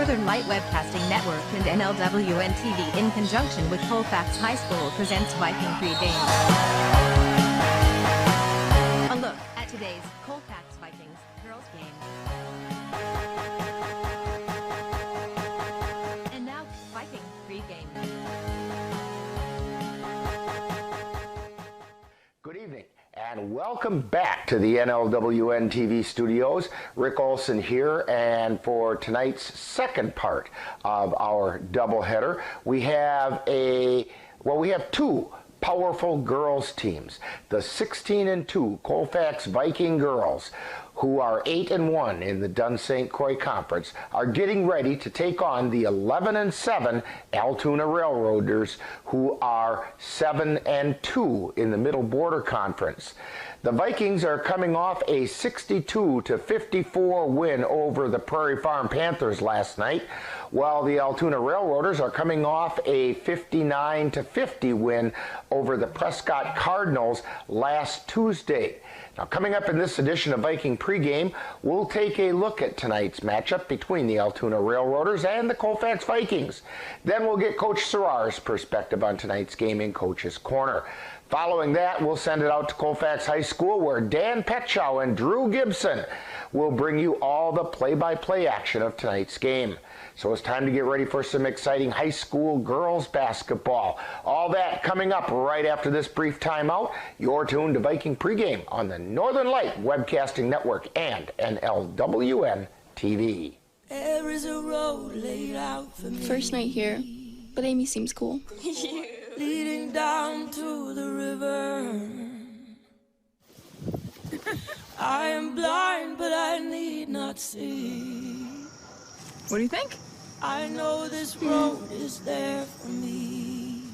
Northern Light Webcasting Network and NLWN-TV in conjunction with Colfax High School presents Viking Pre-Game. A look at today's Colfax Vikings Girls Game. And now, Viking Pre-Game. Good evening and welcome back to the NLWN-TV studios. Rick Olson here, and for tonight's second part of our doubleheader, we have two powerful girls teams. The 16-2 Colfax Viking Girls, who are 8-1 in the Dunn St. Croix Conference, are getting ready to take on the 11-7 Altoona Railroaders, who are 7-2 in the Middle Border Conference. The Vikings are coming off a 62-54 win over the Prairie Farm Panthers last night, while the Altoona Railroaders are coming off a 59-50 win over the Prescott Cardinals last Tuesday. Now, coming up in this edition of Viking Pregame, we'll take a look at tonight's matchup between the Altoona Railroaders and the Colfax Vikings. Then we'll get Coach Serrar's perspective on tonight's game in Coach's Corner. Following that, we'll send it out to Colfax High School, where Dan Petchow and Drew Gibson will bring you all the play-by-play action of tonight's game. So it's time to get ready for some exciting high school girls basketball. All that coming up right after this brief timeout. You're tuned to Viking Pregame on the Northern Light Webcasting Network and NLWN-TV. There is a road laid out for me. First night here, but Amy seems cool. Leading down to the river. I am blind, but I need not see. What do you think? I know this road is there for me.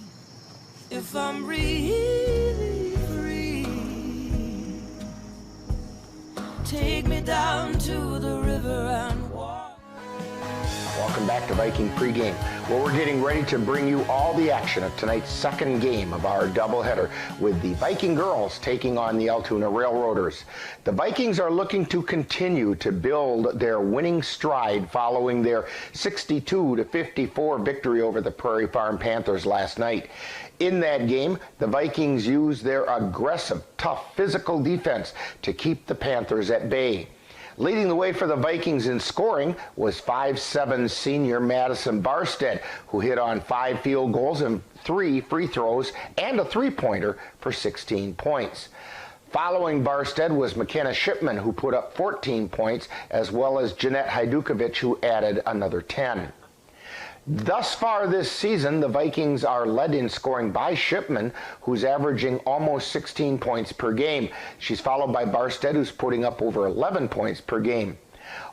If I'm really free, take me down to the river and walk. Welcome back to Viking Pregame, where we're getting ready to bring you all the action of tonight's second game of our doubleheader, with the Viking girls taking on the Altoona Railroaders. The Vikings are looking to continue to build their winning stride following their 62-54 victory over the Prairie Farm Panthers last night. In that game, the Vikings used their aggressive, tough, physical defense to keep the Panthers at bay. Leading the way for the Vikings in scoring was 5'7" senior Madison Barstead, who hit on 5 field goals and 3 free throws and a three-pointer for 16 points. Following Barstead was McKenna Shipman, who put up 14 points, as well as Jeanette Hajdukovic, who added another 10. Thus far this season, the Vikings are led in scoring by Shipman, who's averaging almost 16 points per game. She's followed by Barstead, who's putting up over 11 points per game.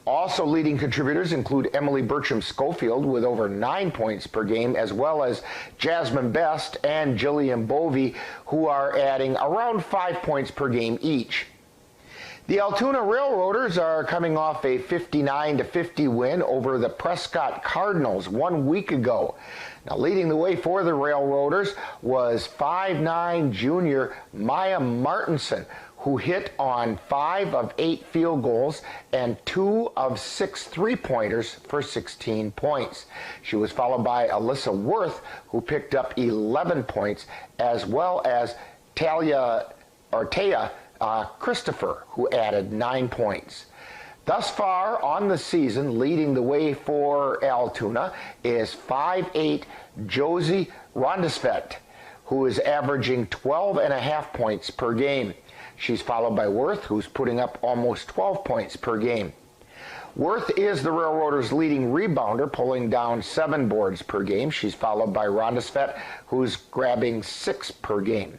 Also leading contributors include Emily Bertram-Schofield with over 9 points per game, as well as Jasmine Best and Jillian Bovey, who are adding around 5 points per game each. The Altoona Railroaders are coming off a 59-50 win over the Prescott Cardinals 1 week ago. Now, leading the way for the Railroaders was 5'9" junior Maya Martinson, who hit on 5 of 8 field goals and 2 of 6 three-pointers for 16 points. She was followed by Alyssa Worth, who picked up 11 points, as well as Taya Christopher, who added 9 points. Thus far on the season, leading the way for Altoona is 5'8" Josie Rondesvet, who is averaging 12.5 points per game. She's followed by Worth, who's putting up almost 12 points per game. Worth is the Railroaders' leading rebounder, pulling down 7 boards per game. She's followed by Rondesvet, who's grabbing 6 per game.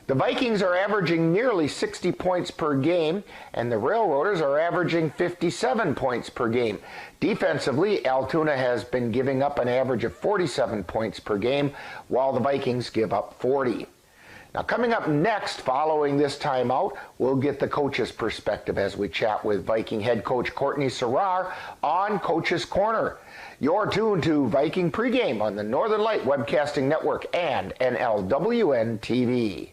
The Vikings are averaging nearly 60 points per game, and the Railroaders are averaging 57 points per game. Defensively, Altoona has been giving up an average of 47 points per game, while the Vikings give up 40. Now, coming up next, following this timeout, we'll get the coach's perspective as we chat with Viking head coach Courtney Serrar on Coach's Corner. You're tuned to Viking Pregame on the Northern Light Webcasting Network and NLWN-TV.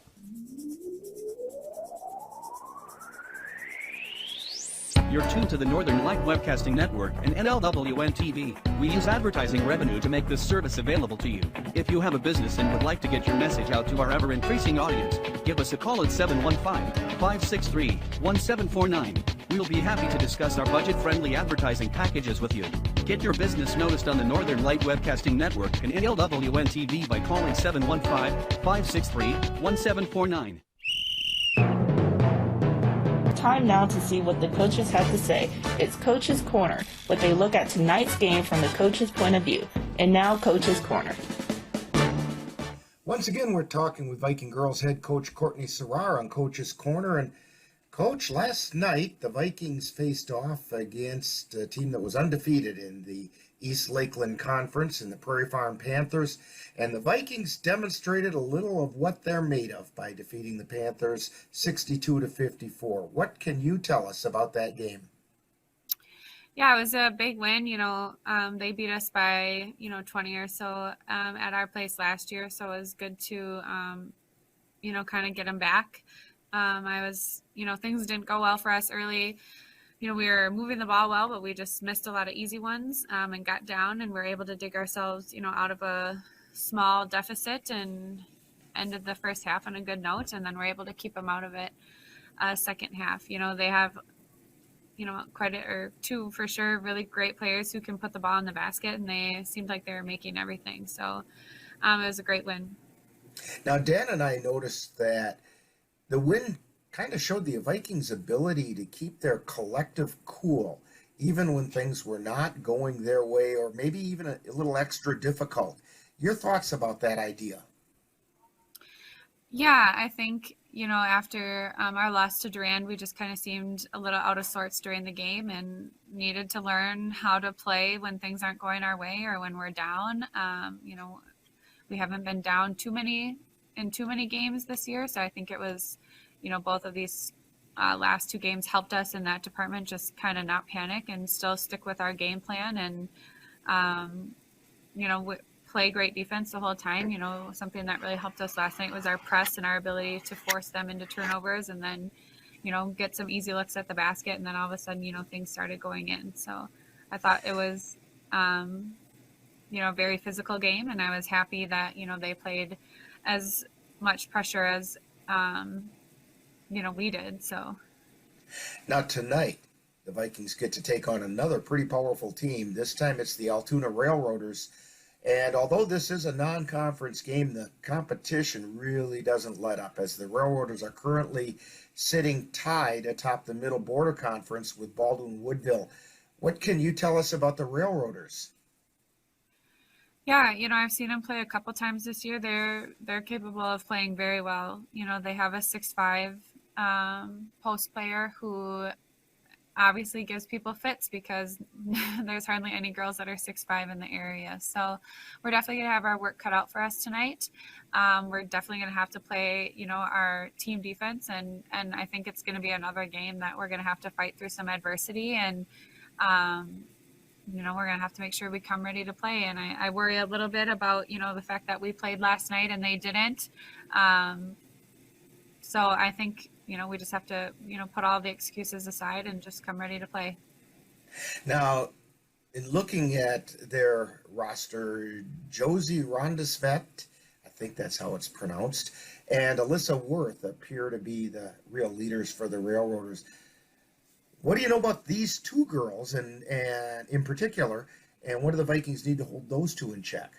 You're tuned to the Northern Light Webcasting Network and NLWN-TV. We use advertising revenue to make this service available to you. If you have a business and would like to get your message out to our ever-increasing audience, give us a call at 715-563-1749. We'll be happy to discuss our budget-friendly advertising packages with you. Get your business noticed on the Northern Light Webcasting Network and NLWN-TV by calling 715-563-1749. Time now to see what the coaches have to say. It's Coach's Corner, what they look at tonight's game from the coach's point of view. And now, Coach's Corner. Once again, we're talking with Viking girls head coach Courtney Serrar on Coach's Corner. And Coach, last night the Vikings faced off against a team that was undefeated in the East Lakeland Conference in the Prairie Farm Panthers, and the Vikings demonstrated a little of what they're made of by defeating the Panthers 62-54. What can you tell us about that game? Yeah, it was a big win. They beat us by 20 or so at our place last year, so it was good to kind of get them back. Things didn't go well for us early. We were moving the ball well, but we just missed a lot of easy ones and got down, and were able to dig ourselves, out of a small deficit and ended the first half on a good note, and then we're able to keep them out of it second half. They have, credit or two for sure, really great players who can put the ball in the basket, and they seemed like they were making everything. So it was a great win. Now, Dan and I noticed that the win kind of showed the Vikings' ability to keep their collective cool, even when things were not going their way or maybe even a little extra difficult. Your thoughts about that idea? Yeah, I think, after our loss to Durand, we just kind of seemed a little out of sorts during the game and needed to learn how to play when things aren't going our way or when we're down. We haven't been down too many games this year, so I think it was both of these last two games helped us in that department, just kind of not panic and still stick with our game plan and, play great defense the whole time. Something that really helped us last night was our press and our ability to force them into turnovers and then, get some easy looks at the basket. And then all of a sudden, things started going in. So I thought it was, a very physical game. And I was happy that, they played as much pressure as, we did. So now tonight, the Vikings get to take on another pretty powerful team. This time it's the Altoona Railroaders. And although this is a non-conference game, the competition really doesn't let up, as the Railroaders are currently sitting tied atop the Middle Border Conference with Baldwin-Woodville. What can you tell us about the Railroaders? Yeah, I've seen them play a couple times this year. They're capable of playing very well. They have a 6'5" post player who obviously gives people fits because there's hardly any girls that are 6'5" in the area. So we're definitely going to have our work cut out for us tonight. We're definitely going to have to play, our team defense, and I think it's going to be another game that we're going to have to fight through some adversity, and we're going to have to make sure we come ready to play. And I worry a little bit about, the fact that we played last night and they didn't. So I think, we just have to, put all the excuses aside and just come ready to play. Now, in looking at their roster, Josie Rondesvet, I think that's how it's pronounced, and Alyssa Worth appear to be the real leaders for the Railroaders. What do you know about these two girls, and in particular, and what do the Vikings need to hold those two in check?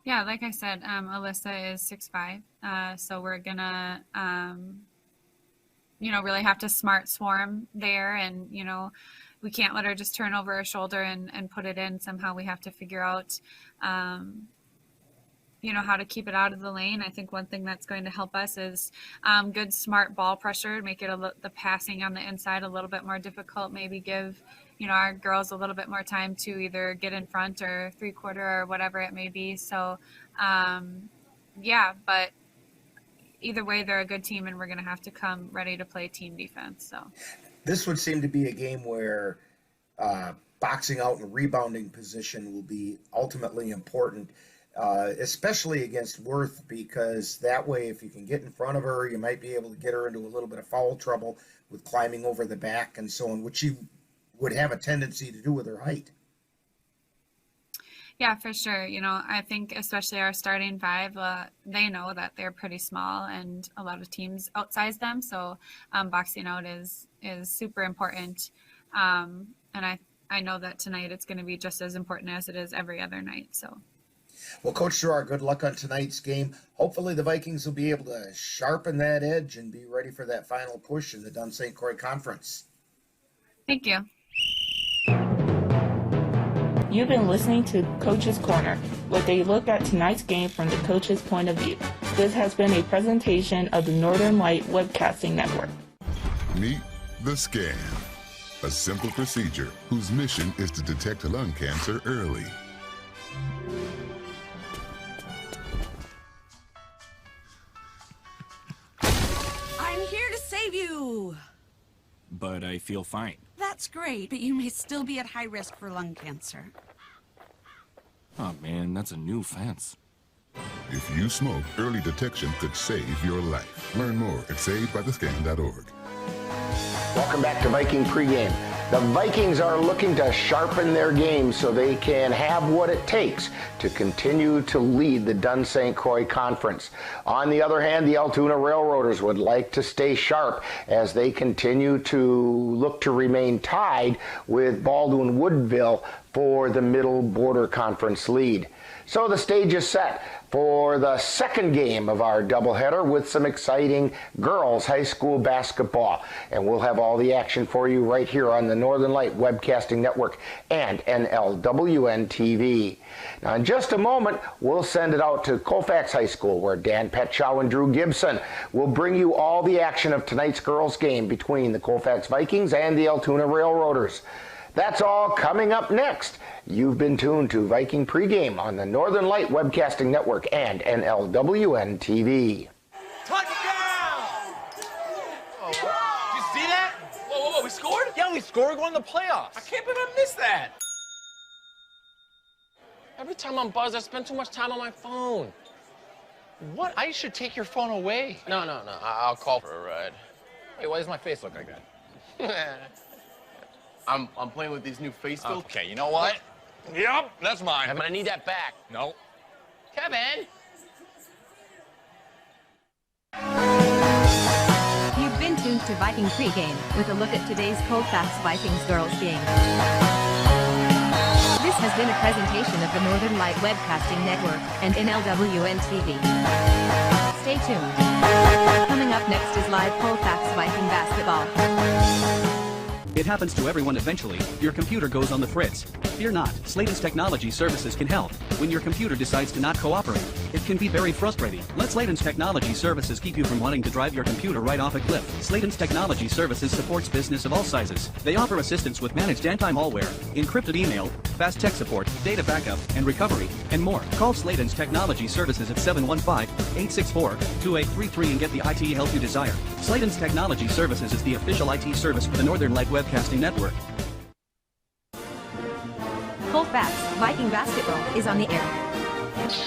Yeah, like I said, Alyssa is 6'5", so we're gonna, really have to smart swarm there, and we can't let her just turn over her shoulder and put it in. Somehow we have to figure out, how to keep it out of the lane. I think one thing that's going to help us is good, smart ball pressure, make it the passing on the inside a little bit more difficult, maybe give, our girls a little bit more time to either get in front or three-quarter or whatever it may be. So, but either way, they're a good team, and we're going to have to come ready to play team defense. So this would seem to be a game where boxing out and rebounding position will be ultimately important. Especially against Worth, because that way, if you can get in front of her, you might be able to get her into a little bit of foul trouble. with climbing over the back and so on, which she would have a tendency to do with her height. Yeah, for sure. I think especially our starting five, they know that they're pretty small and a lot of teams outsize them. So boxing out is super important. And I know that tonight it's going to be just as important as it is every other night. So. Well, Coach Gerard, good luck on tonight's game. Hopefully the Vikings will be able to sharpen that edge and be ready for that final push in the Dunn St. Croix Conference. Thank you. You've been listening to Coach's Corner, where they look at tonight's game from the coach's point of view. This has been a presentation of the Northern Light Webcasting Network. Meet the scan, a simple procedure whose mission is to detect lung cancer early. I'm here to save you. But I feel fine. That's great, but you may still be at high risk for lung cancer. Oh man, that's a new fence. If you smoke, early detection could save your life. Learn more at savedbythescan.org. Welcome back to Viking Pregame. The Vikings are looking to sharpen their game so they can have what it takes to continue to lead the Dunn St. Croix Conference. On the other hand, the Altoona Railroaders would like to stay sharp as they continue to look to remain tied with Baldwin Woodville for the Middle Border Conference lead. So the stage is set for the second game of our doubleheader with some exciting girls high school basketball. And we'll have all the action for you right here on the Northern Light Webcasting Network and NLWN-TV. Now in just a moment, we'll send it out to Colfax High School where Dan Petchow and Drew Gibson will bring you all the action of tonight's girls game between the Colfax Vikings and the Altoona Railroaders. That's all coming up next. You've been tuned to Viking Pregame on the Northern Light Webcasting Network and NLWN-TV. Touchdown! Oh, did you see that? Whoa, we scored? Yeah, we scored. We're going to the playoffs. I can't believe I missed that. Every time I'm buzzed, I spend too much time on my phone. What? I should take your phone away. No. I'll call for a ride. Hey, why does my face look like that? I'm playing with these new face filters. Okay, you know what? Yep, that's mine. I'm gonna need that back. No. Kevin! You've been tuned to Viking Pregame with a look at today's Colfax Vikings girls game. This has been a presentation of the Northern Light Webcasting Network and NLWN-TV. Stay tuned. Coming up next is live Colfax Viking basketball. It happens to everyone eventually. Your computer goes on the fritz. Fear not, Sladen's Technology Services can help. When your computer decides to not cooperate, it can be very frustrating. Let Sladen's Technology Services keep you from wanting to drive your computer right off a cliff. Sladen's Technology Services supports business of all sizes. They offer assistance with managed anti-malware, encrypted email, fast tech support, data backup, and recovery, and more. Call Sladen's Technology Services at 715-864-2833 and get the IT help you desire. Sladen's Technology Services is the official IT service for the Northern Light Webcasting Network. Colfax Viking basketball is on the air.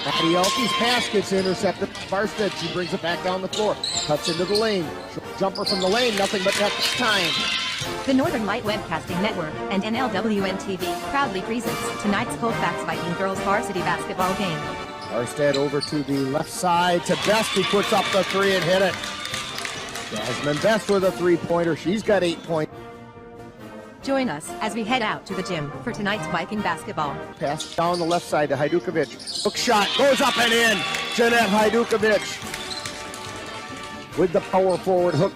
Maddie Elke's pass gets intercepted. Barstead, she brings it back down the floor. Cuts into the lane. Jumper from the lane, nothing but net this time. The Northern Light Webcasting Network and NLWN-TV proudly presents tonight's Colfax Viking girls varsity basketball game. Barstead over to the left side to Best, who puts up the three and hit it. Jasmine Best with a three-pointer. She's got 8 points. Join us as we head out to the gym for tonight's Viking basketball. Pass down the left side to Hajdukovic. Hook shot goes up and in. Jeanette Hajdukovic with the power forward hook.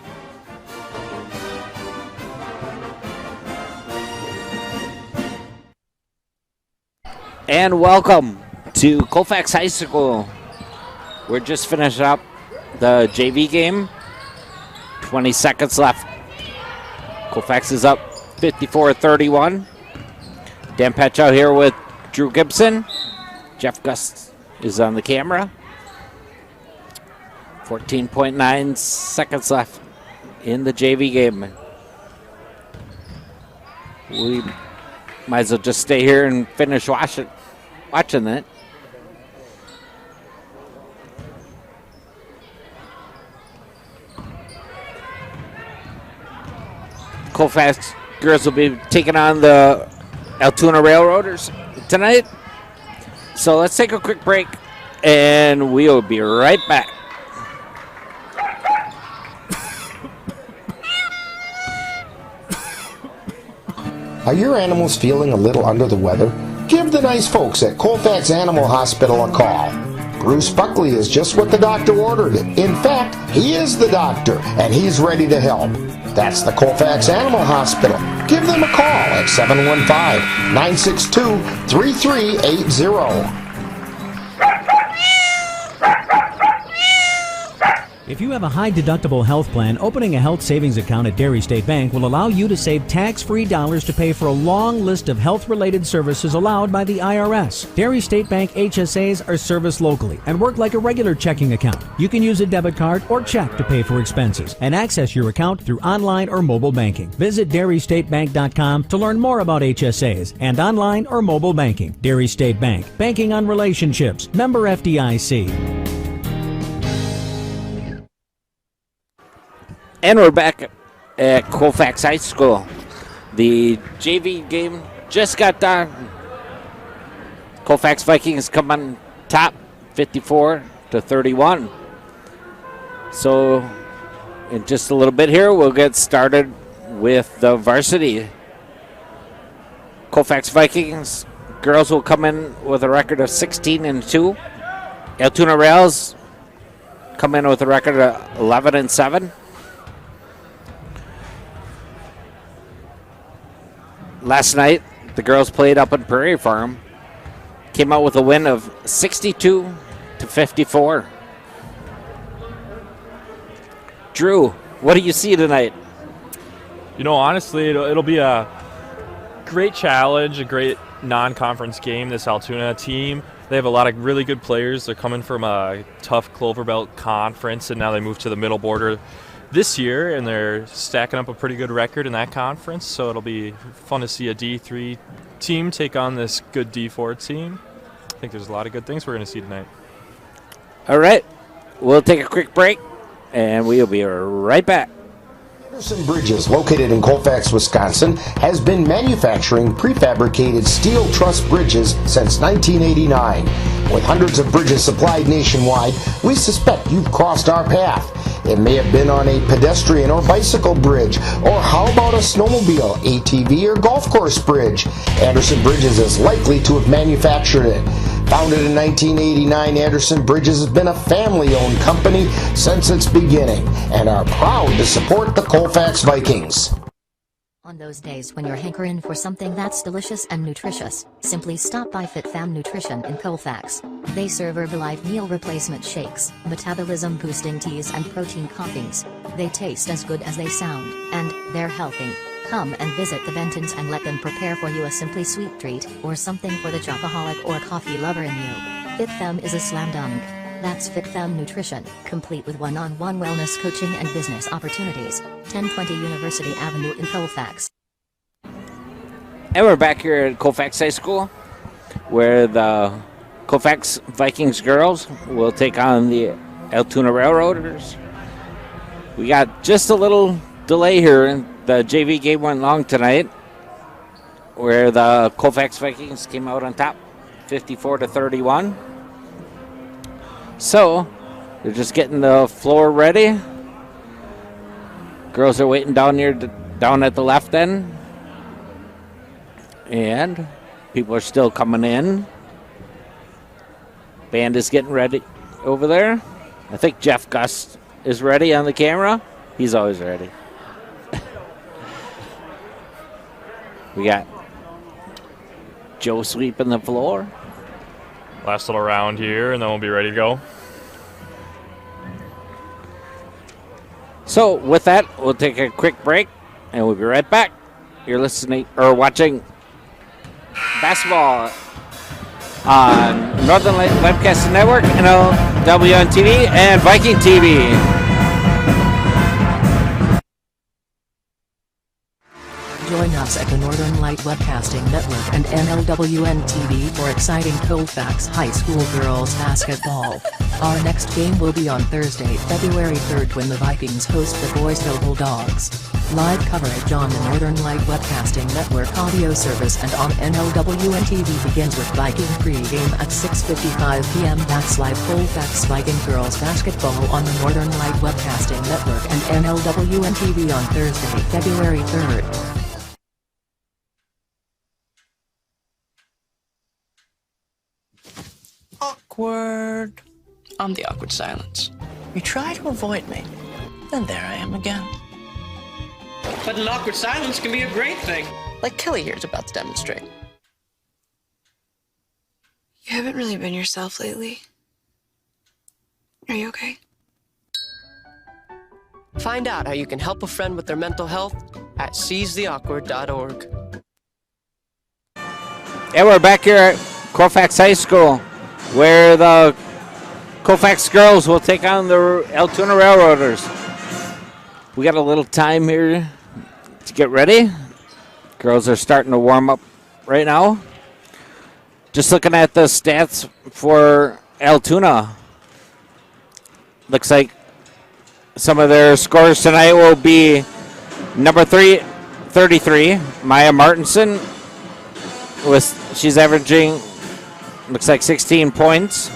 And welcome to Colfax High School. We're just finishing up the JV game. 20 seconds left. Colfax is up 54-31. Dan Petchow here with Drew Gibson. Jeff Gus is on the camera. 14.9 seconds left in the JV game. We might as well just stay here and finish watching it. Colfax girls will be taking on the Altoona Railroaders tonight. So let's take a quick break, and we'll be right back. Are your animals feeling a little under the weather? Give the nice folks at Colfax Animal Hospital a call. Bruce Buckley is just what the doctor ordered. In fact, he is the doctor, and he's ready to help. That's the Colfax Animal Hospital. Give them a call at 715-962-3380. If you have a high-deductible health plan, opening a health savings account at Dairy State Bank will allow you to save tax-free dollars to pay for a long list of health-related services allowed by the IRS. Dairy State Bank HSAs are serviced locally and work like a regular checking account. You can use a debit card or check to pay for expenses and access your account through online or mobile banking. Visit DairyStateBank.com to learn more about HSAs and online or mobile banking. Dairy State Bank, banking on relationships. Member FDIC. And we're back at Colfax High School. The JV game just got done. Colfax Vikings come on top, 54-31. So in just a little bit here, we'll get started with the varsity. Colfax Vikings girls will come in with a record of 16-2. Altoona Rails come in with a record of 11-7. Last night, the girls played up in Prairie Farm. Came out with a win of 62-54. Drew, what do you see tonight? You know, honestly, it'll be a great challenge, a great non-conference game, this Altoona team. They have a lot of really good players. They're coming from a tough Clover Belt conference, and now they move to the middle border this year, and they're stacking up a pretty good record in that conference, so it'll be fun to see a D3 team take on this good D4 team. I think there's a lot of good things we're going to see tonight. All right, we'll take a quick break, and we'll be right back. Anderson Bridges, located in Colfax, Wisconsin, has been manufacturing prefabricated steel truss bridges since 1989. With hundreds of bridges supplied nationwide, we suspect you've crossed our path. It may have been on a pedestrian or bicycle bridge, or how about a snowmobile, ATV, or golf course bridge? Anderson Bridges is likely to have manufactured it. Founded in 1989, Anderson Bridges has been a family-owned company since its beginning and are proud to support the Colfax Vikings. On those days when you're hankering for something that's delicious and nutritious, simply stop by FitFam Nutrition in Colfax. They serve Herbalife meal replacement shakes, metabolism-boosting teas, and protein coffees. They taste as good as they sound, and they're healthy. Come and visit the Bentons and let them prepare for you a simply sweet treat, or something for the chocoholic or coffee lover in you. FitFam is a slam dunk. That's FitFam Nutrition, complete with one-on-one wellness coaching and business opportunities. 1020 University Avenue in Colfax. And we're back here at Colfax High School, where the Colfax Vikings girls will take on the Altoona Railroaders. We got just a little delay here. The JV game went long tonight, where the Colfax Vikings came out on top, 54-31. So, they're just getting the floor ready. Girls are waiting down at the left end. And people are still coming in. Band is getting ready over there. I think Jeff Gus is ready on the camera. He's always ready. We got Joe sweeping the floor. Last little round here, and then we'll be ready to go. So with that, we'll take a quick break, and we'll be right back. You're listening or watching basketball on Northern Light Webcast Network, NLWN-TV, and Viking TV. Join us at the Northern Light Webcasting Network and NLWN-TV for exciting Colfax High School girls basketball. Our next game will be on Thursday, February 3rd when the Vikings host the Boysville Bulldogs. Live coverage on the Northern Light Webcasting Network audio service and on NLWN-TV begins with Viking pregame at 6:55 p.m. That's live Colfax Viking Girls Basketball on the Northern Light Webcasting Network and NLWN-TV on Thursday, February 3rd. Awkward. I'm the awkward silence. You try to avoid me, then there I am again. But an awkward silence can be a great thing. Like Kelly here is about to demonstrate. You haven't really been yourself lately. Are you okay? Find out how you can help a friend with their mental health at seizetheawkward.org. And we're back here at Colfax High School, where the Colfax girls will take on the Altoona Railroaders. We got a little time here to get ready. Girls are starting to warm up right now. Just looking at the stats for Altoona. Looks like some of their scores tonight will be number 33, Maya Martinson. She's averaging, looks like 16 points.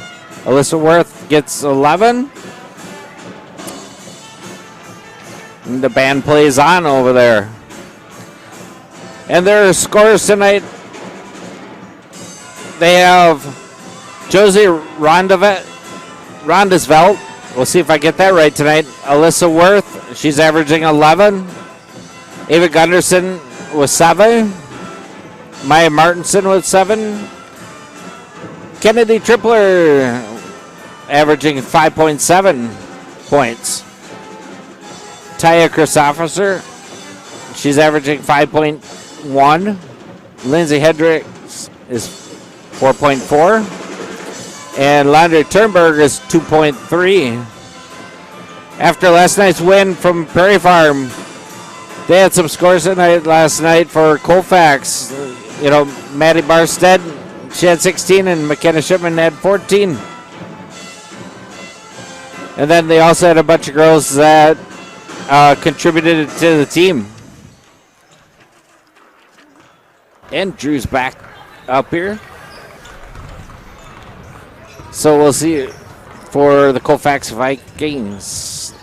Alyssa Worth gets 11. And the band plays on over there. And their scores tonight, they have Josie Rondesvelt. We'll see if I get that right tonight. Alyssa Worth, she's averaging 11. Ava Gunderson with 7. Maya Martinson with 7. Kennedy Tripler averaging 5.7 points. Taya Christopherson, she's averaging 5.1. Lindsay Hendricks is 4.4. And Landry Turnberg is 2.3. After last night's win from Prairie Farm, they had some scores last night for Colfax. You know, Maddie Barstead, she had 16, and McKenna Shipman had 14. And then they also had a bunch of girls that contributed to the team. And Drew's back up here. So we'll see for the Colfax Vikings.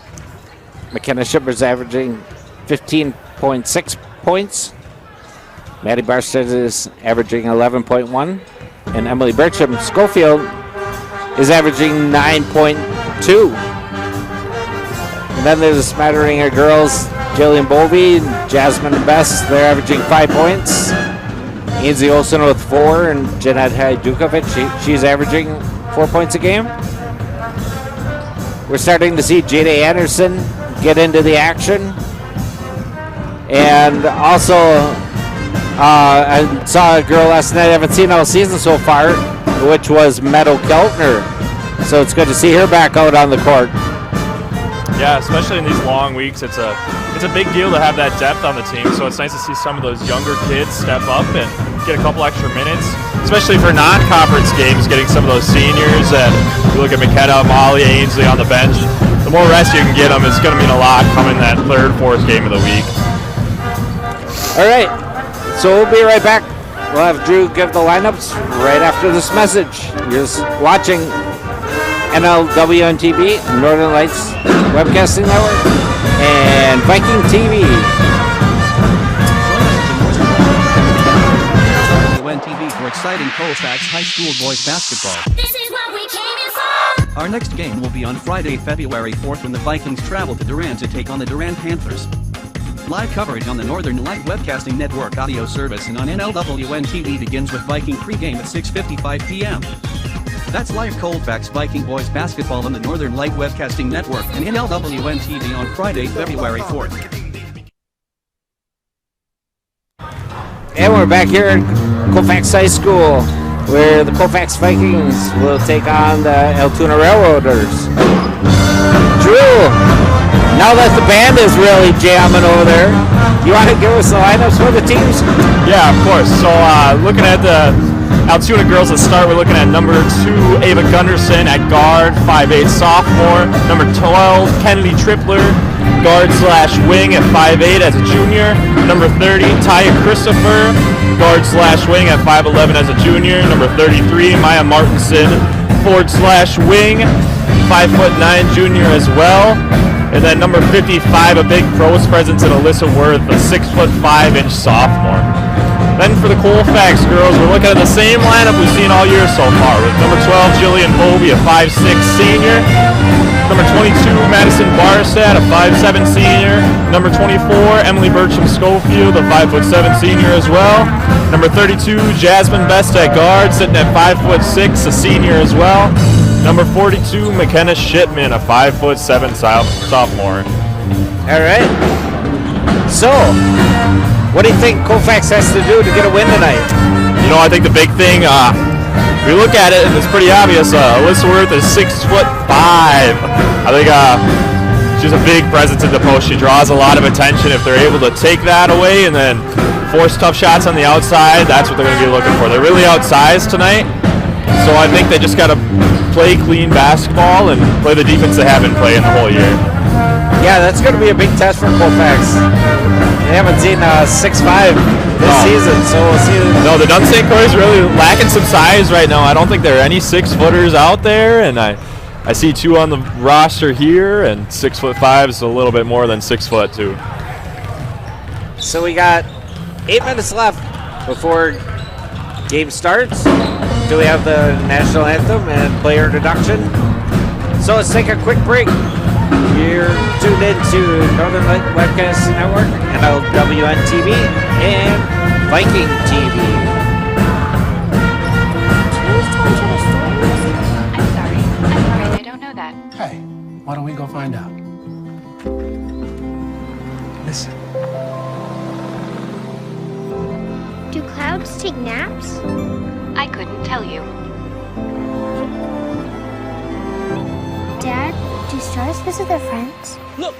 McKenna Shipper's averaging 15.6 points. Maddie Barstead is averaging 11.1. And Emily Bertram Schofield is averaging 9.2. And then there's a smattering of girls. Jillian Bovey, Jasmine Best, they're averaging 5 points. Ainsley Olsen with 4, and Jeanette Hajdukovic, she's averaging 4 points a game. We're starting to see Jada Anderson get into the action. And also, I saw a girl last night I haven't seen all season so far, which was Meadow Keltner. So it's good to see her back out on the court. Yeah, especially in these long weeks, it's a big deal to have that depth on the team. So it's nice to see some of those younger kids step up and get a couple extra minutes, especially for non-conference games, getting some of those seniors. And you look at McKenna, Molly, Ainsley on the bench. The more rest you can get them, it's going to mean a lot coming that third, fourth game of the week. All right, so we'll be right back. We'll have Drew give the lineups right after this message. You're just watching NLWN-TV, Northern Lights Webcasting Network, and Viking TV. NLWN-TV for exciting Colfax High School boys basketball. This is what we came here for! Our next game will be on Friday, February 4th when the Vikings travel to Durant to take on the Durant Panthers. Live coverage on the Northern Light Webcasting Network audio service and on NLWN-TV begins with Viking pregame at 6:55 p.m. That's live Colfax Viking boys basketball on the Northern Light Webcasting Network and NLWN-TV on Friday, February 4th. And we're back here at Colfax High School, where the Colfax Vikings will take on the Altoona Railroaders. Drew Now that the band is really jamming over there, you want to give us the lineups for the teams? Yeah, of course. So looking at the Altoona girls at start, we're looking at number 2, Ava Gunderson at guard, 5'8" sophomore. Number 12, Kennedy Tripler, guard/wing at 5'8" as a junior. Number 30, Taya Christopher, guard/wing at 5'11" as a junior. Number 33, Maya Martinson, forward/wing, 5'9" junior as well. And then number 55, a big pros presence in Alyssa Worth, a 6'5" sophomore. Then for the Colfax girls, we're looking at the same lineup we've seen all year so far, with number 12, Jillian Bovey, a 5'6" senior. Number 22, Madison Barsad, a 5'7" senior. Number 24, Emily Bertram Schofield, a 5'7" senior as well. Number 32, Jasmine Best at guard, sitting at 5'6", a senior as well. Number 42, McKenna Shipman, a 5'7" sophomore. All right. So, what do you think Colfax has to do to get a win tonight? You know, I think the big thing, we look at it and it's pretty obvious. Alyssa Worth is 6'5". I think she's a big presence in the post. She draws a lot of attention. If they're able to take that away and then force tough shots on the outside, that's what they're going to be looking for. They're really outsized tonight. So I think they just got to play clean basketball and play the defense they haven't played in the whole year. Yeah, that's going to be a big test for Colfax. They haven't seen 6'5" this season, so we'll see. No, the Dunsink core is really lacking some size right now. I don't think there are any 6-footers out there, and I see 2 on the roster here, and 6'5" is a little bit more than 6 foot too. So we got 8 minutes left before game starts. Do we have the national anthem and player introduction? So let's take a quick break. You're tuned in to Northern Light Webcast Network, NLWN-TV, and Viking TV. I'm sorry. I'm afraid I don't know that. Hey, why don't we go find out? Listen. Do clouds take naps? I couldn't tell you. Dad, do stars visit their friends? Look!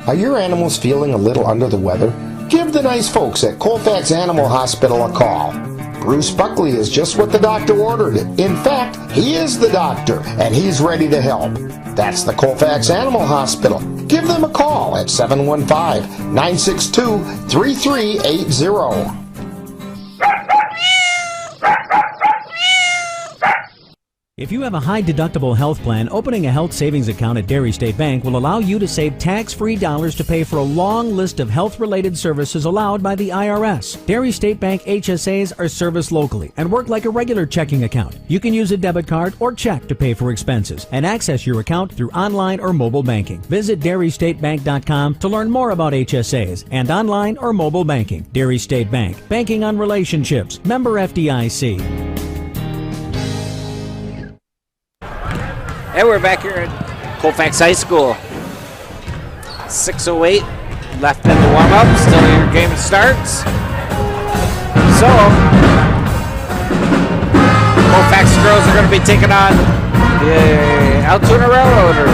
Are your animals feeling a little under the weather? Give the nice folks at Colfax Animal Hospital a call. Bruce Buckley is just what the doctor ordered. In fact, he is the doctor, and he's ready to help. That's the Colfax Animal Hospital. Give them a call at 715-962-3380. If you have a high-deductible health plan, opening a health savings account at Dairy State Bank will allow you to save tax-free dollars to pay for a long list of health-related services allowed by the IRS. Dairy State Bank HSAs are serviced locally and work like a regular checking account. You can use a debit card or check to pay for expenses and access your account through online or mobile banking. Visit DairyStateBank.com to learn more about HSAs and online or mobile banking. Dairy State Bank, banking on relationships. Member FDIC. And we're back here at Colfax High School. 6:08 left in the warm-up. Still your game starts. So, Colfax girls are going to be taking on the Altoona Railroaders.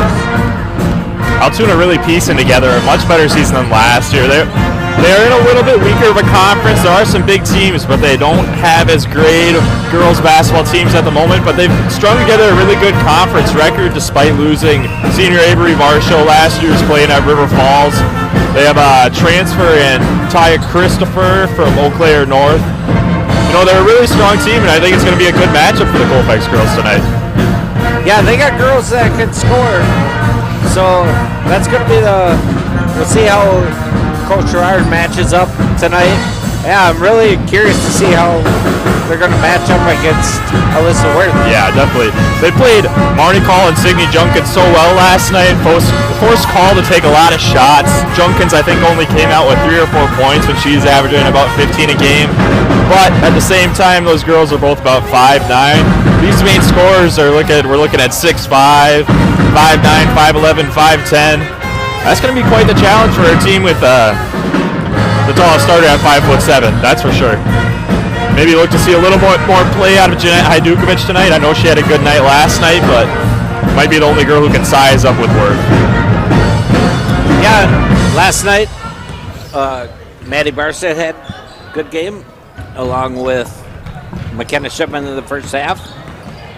Altoona really piecing together a much better season than last year. They're in a little bit weaker of a conference. There are some big teams, but they don't have as great of girls basketball teams at the moment, but they've strung together a really good conference record despite losing senior Avery Marshall last year, who's playing at River Falls. They have a transfer in Taya Christopher from Eau Claire North. You know, they're a really strong team, and I think it's going to be a good matchup for the Colfax girls tonight. Yeah, they got girls that can score. So that's going to be we'll see how Coach Gerard matches up tonight. Yeah, I'm really curious to see how they're going to match up against Alyssa Worth. Yeah, definitely. They played Marnie Call and Signe Junkins so well last night. Forced Call to take a lot of shots. Junkins, I think, only came out with 3 or 4 points when she's averaging about 15 a game. But at the same time, those girls are both about 5'9". These main scorers we're looking at 6'5", 5'9", 5'11", 5'10". That's going to be quite the challenge for a team with the tallest starter at 5'7", that's for sure. Maybe look to see a little more play out of Jeanette Hajdukovic tonight. I know she had a good night last night, but might be the only girl who can size up with work. Yeah, last night, Maddie Barstead had a good game, along with McKenna Shipman in the first half.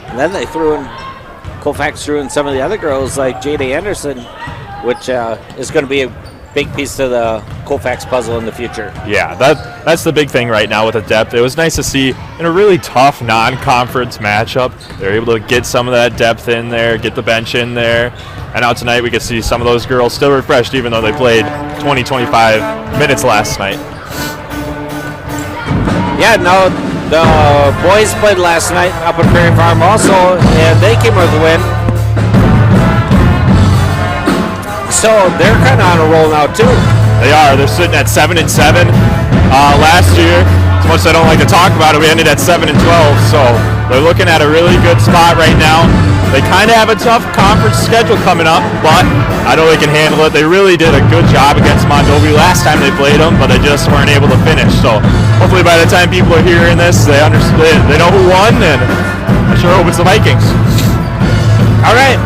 And then they Colfax threw in some of the other girls like Jada Anderson, which is going to be a big piece to the Colfax puzzle in the future. Yeah, that's the big thing right now with the depth. It was nice to see in a really tough non-conference matchup, they're able to get some of that depth in there, get the bench in there. And now tonight we could see some of those girls still refreshed even though they played 20-25 minutes last night. Yeah, no, the boys played last night up at Prairie Farm also, and they came with a win. So they're kind of on a roll now too. They are. They're sitting at 7-7. Last year, as much as I don't like to talk about it, we ended at 7-12. So they're looking at a really good spot right now. They kind of have a tough conference schedule coming up, but I know they can handle it. They really did a good job against Mondovi last time they played them, but they just weren't able to finish. So hopefully by the time people are hearing this, they understand. They know who won, and I sure hope it's the Vikings. All right.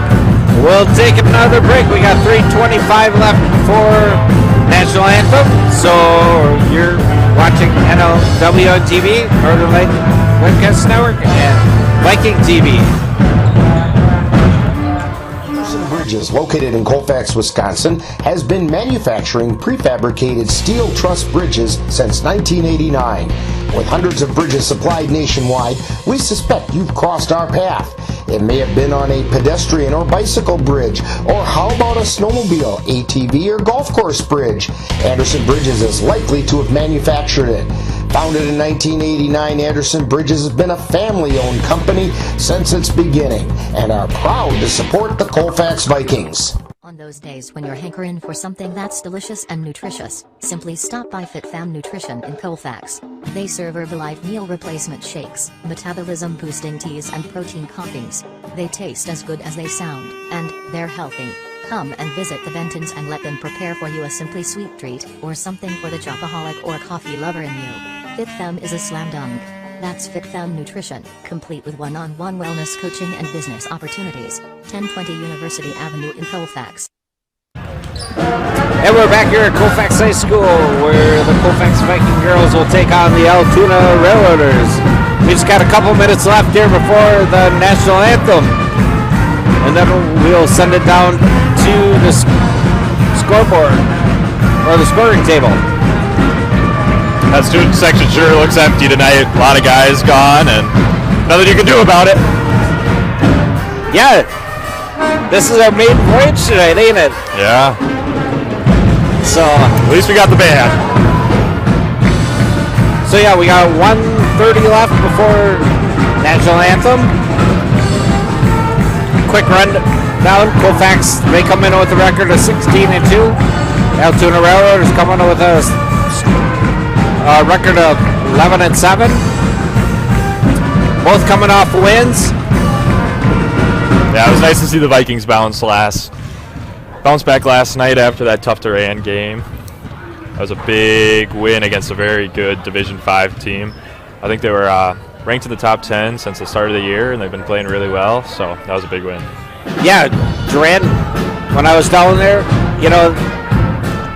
We'll take another break. We got 3:25 left before National Anthem. So you're watching NLWN-TV, Northern Light Webcast Network, and Viking TV. Bridges, located in Colfax, Wisconsin, has been manufacturing prefabricated steel truss bridges since 1989. With hundreds of bridges supplied nationwide, we suspect you've crossed our path. It may have been on a pedestrian or bicycle bridge, or how about a snowmobile, ATV, or golf course bridge? Anderson Bridges is likely to have manufactured it. Founded in 1989, Anderson Bridges has been a family-owned company since its beginning and are proud to support the Colfax Vikings. On those days when you're hankering for something that's delicious and nutritious, simply stop by FitFam Nutrition in Colfax. They serve Herbalife meal replacement shakes, metabolism boosting teas, and protein coffees. They taste as good as they sound, and they're healthy. Come and visit the Bentons and let them prepare for you a simply sweet treat, or something for the chocoholic or coffee lover in you. FitFam is a slam dunk. That's FitFam Nutrition, complete with one-on-one wellness coaching and business opportunities. 1020 University Avenue in Colfax. And we're back here at Colfax High School, where the Colfax Viking Girls will take on the Altoona Railroaders. We just got a couple minutes left here before the National Anthem. And then we'll send it down to the scoreboard, or the scoring table. That student section sure looks empty tonight. A lot of guys gone, and nothing you can do about it. Yeah, this is our maiden voyage tonight, ain't it? Yeah. So at least we got the band. So yeah, we got 1:30 left before National Anthem. Quick run down. Colfax, they come in with a record of 16-2. Altoona Railroaders coming in with a record of 11-7. Both coming off wins. Yeah, it was nice to see the Vikings bounce back last night after that tough Duran game. That was a big win against a very good Division 5 team. I think they were ranked in the top 10 since the start of the year, and they've been playing really well, so that was a big win. Yeah, Duran, when I was down there, you know,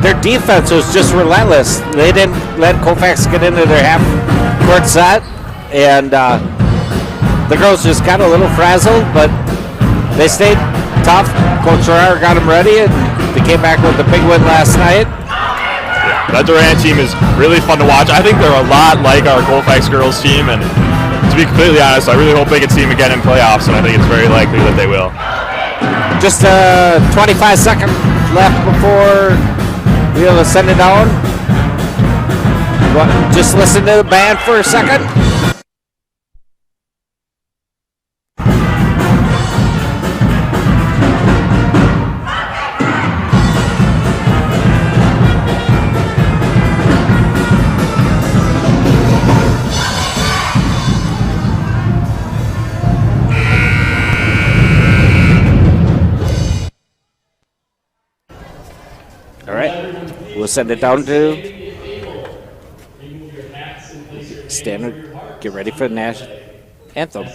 their defense was just relentless. They didn't let Colfax get into their half-court set, and the girls just got a little frazzled, but they stayed tough. Coach Ferrer got them ready, and they came back with a big win last night. Yeah, that Duran team is really fun to watch. I think they're a lot like our Colfax girls team, and to be completely honest, I really hope they can see them again in playoffs, and I think it's very likely that they will. Just 25 seconds left before we'll send it down. Just listen to the band for a second. We'll send it down to standard. Get ready for the national anthem.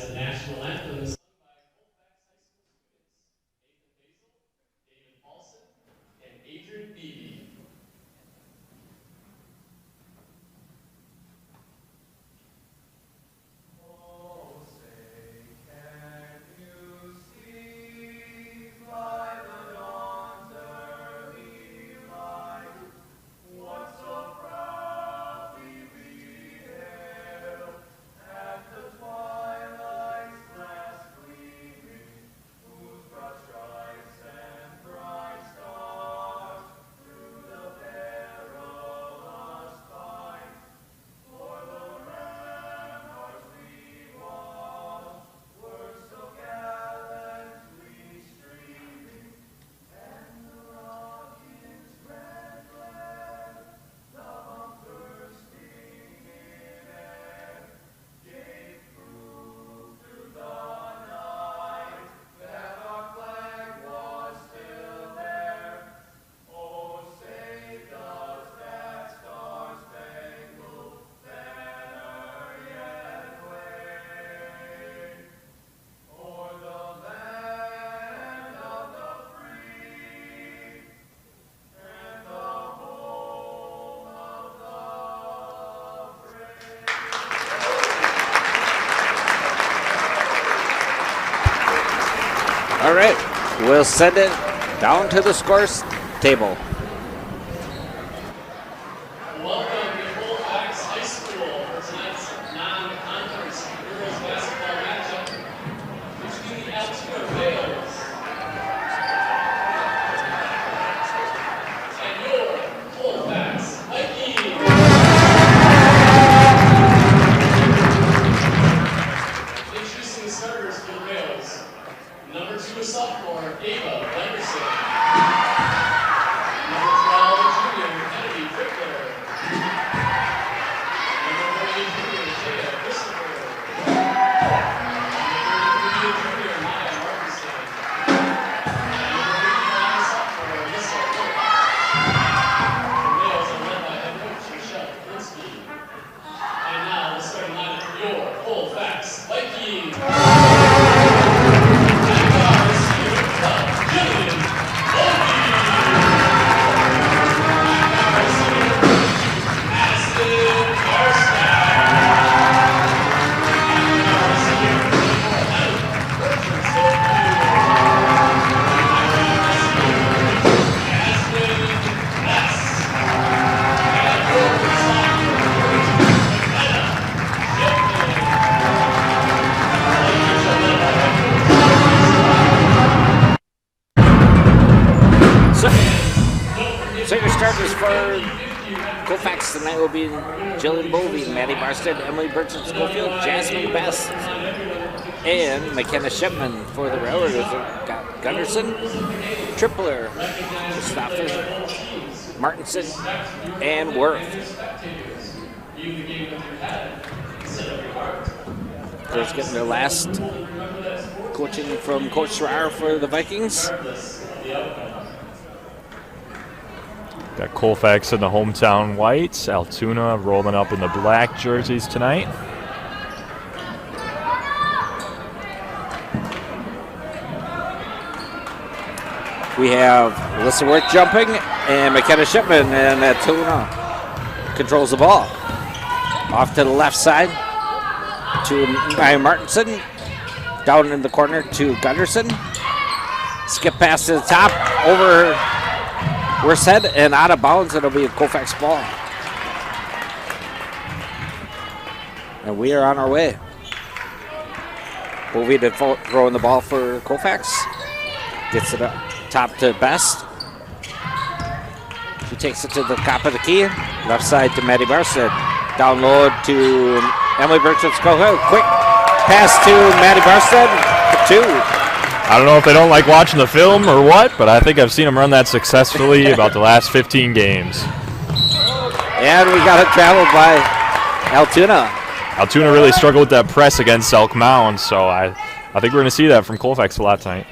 All right, we'll send it down to the scores table. Welcome to Colfax High School for tonight's non-conference girls basketball matchup between the Altoona Railroaders and your Colfax Vikings. Introducing the starters for the Rails. Number 2, a sophomore, Ava Lenderson. Number 12, a junior, Kennedy Frickler. Number 38, junior, Jaya Christopher. Number 33, junior, Maya Markinson. And number 59, sophomore, Alyssa Cook. The Rails are led by head coach Michelle Klinsky. And now, the starting lineup for your Colfax Vikings. So your starters for Colfax tonight will be Jillian Bovey, Maddie Barstead, Emily Burchett Schofield, Jasmine Best, and McKenna Shipman. For the Railroaders, got Gunderson, Tripler, Mustafa, Martinson, and Worth. Girls getting their last coaching from Coach Schreier for the Vikings. Got Colfax in the hometown whites, Altoona rolling up in the black jerseys tonight. We have Alyssa Worth jumping and McKenna Shipman, and Altoona controls the ball. Off to the left side to Maya Martinson. Down in the corner to Gunderson. Skip pass to the top over Worth's head and out of bounds. It'll be a Colfax ball. And we are on our way. Bovey to throwing the ball for Colfax. Gets it up top to Best. She takes it to the top of the key. Left side to Maddie Barstead. Down low to Emily Burchett. Quick pass to Maddie Barstead for 2. I don't know if they don't like watching the film or what, but I think I've seen them run that successfully about the last 15 games. And we got it traveled by Altoona. Altoona really struggled with that press against Elk Mound, so I think we're going to see that from Colfax a lot tonight.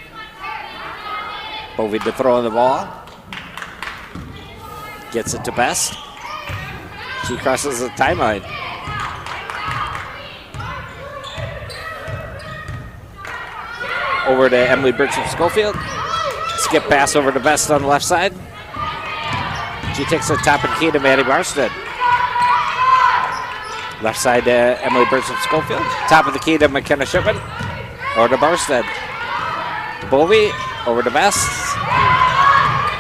Bovey to throw in the ball. Gets it to Best. She crosses the timeline. Over to Emily Bircham Schofield. Skip pass over to Best on the left side. She takes the top of the key to Maddie Barstead. Left side to Emily Bircham Schofield. Top of the key to McKenna Shipman. Over to Barstead. To Bovey. Over to Best.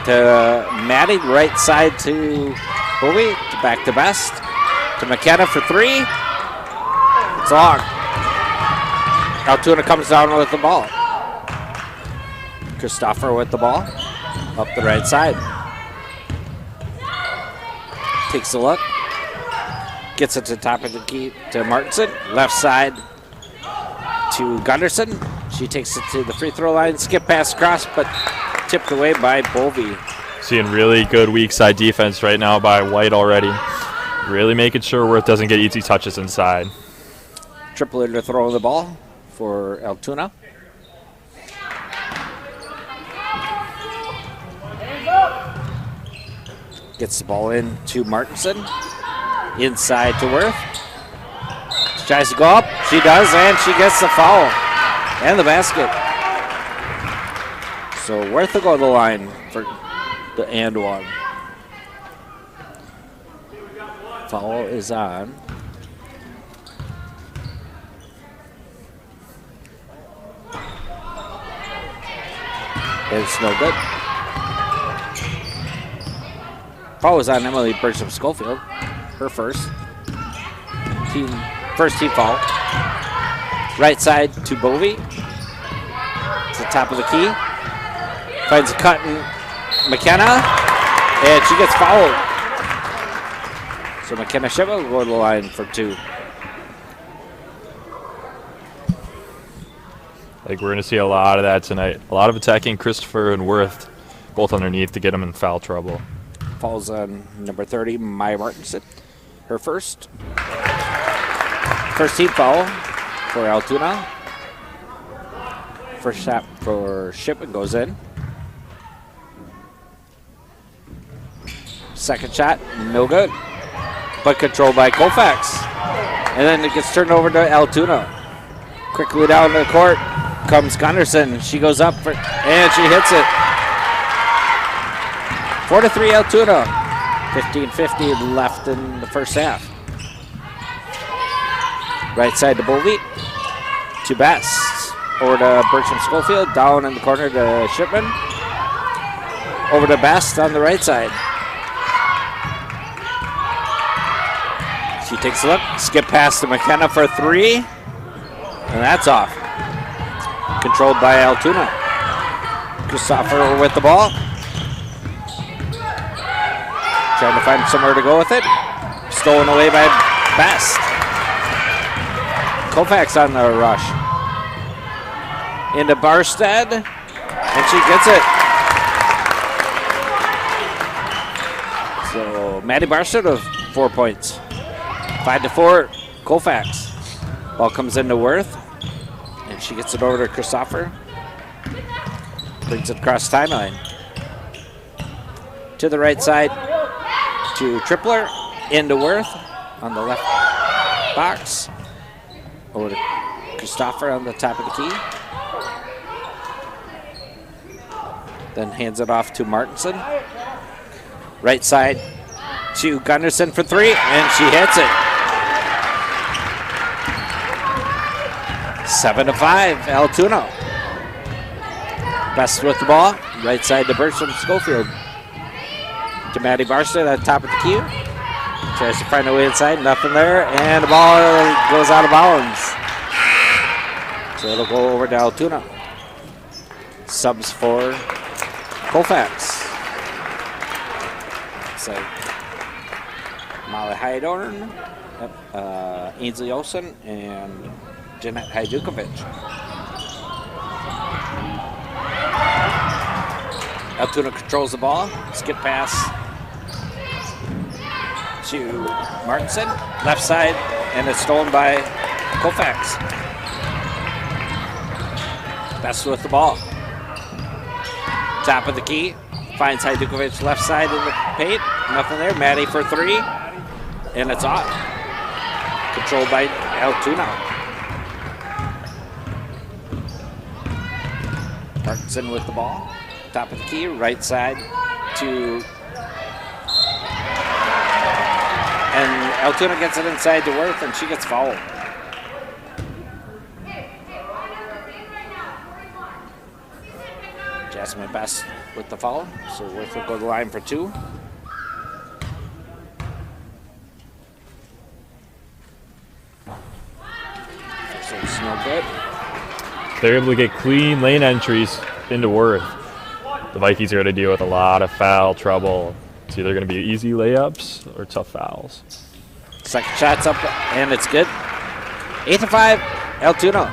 To Maddie. Right side to Bovey. Back to Best. To McKenna for three. It's long. Altoona comes down with the ball. Christopher with the ball. Up the right side. Takes a look. Gets it to the top of the key to Martinson. Left side to Gunderson. She takes it to the free throw line. Skip pass across, but tipped away by Bovey. Seeing really good weak side defense right now by White already. Really making sure Worth doesn't get easy touches inside. Tripler to throw the ball for Altoona. Gets the ball in to Martinson. Inside to Worth. She tries to go up. She does, and she gets the foul. And the basket. So Worth will go to the line for the and one. Foul is on. It's no good. Foul is on Emily Bircham Schofield. Her first team foul. Right side to Bovey. To the top of the key. Finds a cut in McKenna. And she gets fouled. So McKenna Sheva will go to the line for two. I think we're going to see a lot of that tonight. A lot of attacking Christopher and Worth, both underneath to get them in foul trouble. Falls on number 30, Maya Martinson. Her first team foul for Altoona. First shot for Shipman goes in. Second shot, no good. But controlled by Colfax. And then it gets turned over to Altoona. Quickly down the court comes Gunderson. She goes up and she hits it. 4-3 Altoona. 15:50 left in the first half. Right side to Bovey. To Best. Over to Bertram Schofield. Down in the corner to Shipman. Over to Best on the right side. She takes a look. Skip pass to McKenna for three. And that's off. Controlled by Altoona. Christopher with the ball. Trying to find somewhere to go with it. Stolen away by Best. Colfax on the rush. Into Barstead. And she gets it. So Maddie Barstead with 4 points. 5-4, Colfax. Ball comes into Worth. And she gets it over to Christopher. Brings it across timeline. To the right side to Tripler. Into Worth on the left box. Over to Christopher on the top of the key. Then hands it off to Martinson. Right side to Gunderson for three, and she hits it. 7-5, Altoona. Best with the ball. Right side to Bertram Schofield. To Maddie Barstead at the top of the key. Tries to find a way inside, nothing there, and the ball goes out of bounds. So it'll go over to Altoona. Subs for Colfax. So Molly Hydorn, Ainsley Olsen, and Jeanette Hajdukovic. Altoona controls the ball. Skip pass to Martinson. Left side, and it's stolen by Colfax. Best with the ball. Top of the key. Finds Hajdukovic left side in the paint. Nothing there. Maddie for three. And it's off. Controlled by Altoona. Parkinson with the ball. Top of the key. Right side to... And Altoona gets it inside to Worth, and she gets fouled. Jasmine Best with the foul, so Worth will go to the line for two. So it's no good. They're able to get clean lane entries into Worth. The Vikings are going to deal with a lot of foul trouble. It's either going to be easy layups or tough fouls. Second shot's up, and it's good. 8-5, Altoona.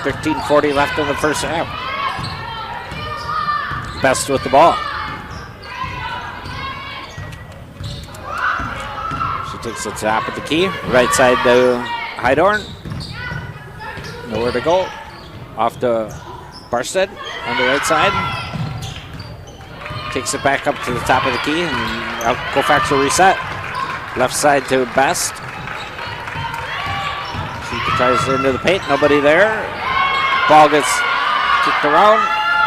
13:40 left in the first half. Best with the ball. She takes it to the top of the key. Right side to Hydorn. Nowhere to go. Off to Barstead on the right side. Takes it back up to the top of the key, and Colfax will reset. Left side to Best. She tries into the paint. Nobody there. Ball gets kicked around.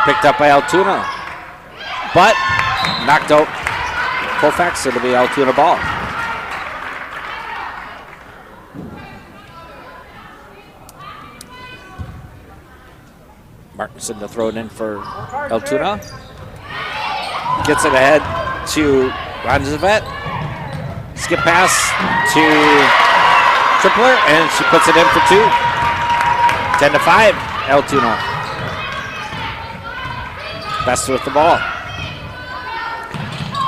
Picked up by Altoona. But knocked out Colfax. It'll be Altoona ball. Martinson to throw it in for Altoona. Gets it ahead to Ronzavet. Skip pass to Tripler, and she puts it in for two. 10-5, Altoona. Best with the ball.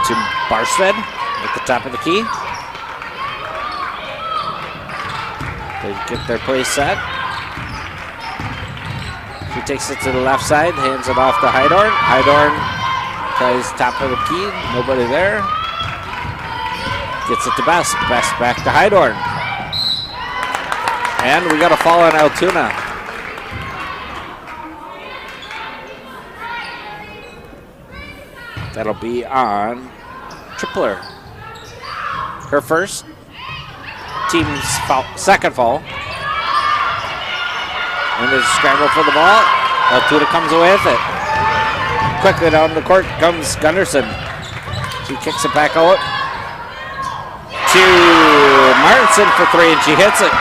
To Barstead at the top of the key. They get their play set. She takes it to the left side, hands it off to Hydorn. Hydorn tries top of the key, nobody there. Gets it to Best. Best back to Hydorn. And we got a foul on Altoona. That'll be on Tripler. Her first. Team's foul, second foul. And there's a scramble for the ball. Altoona comes away with it. Quickly down the court comes Gunderson. She kicks it back out to Martinson for three, and she hits it.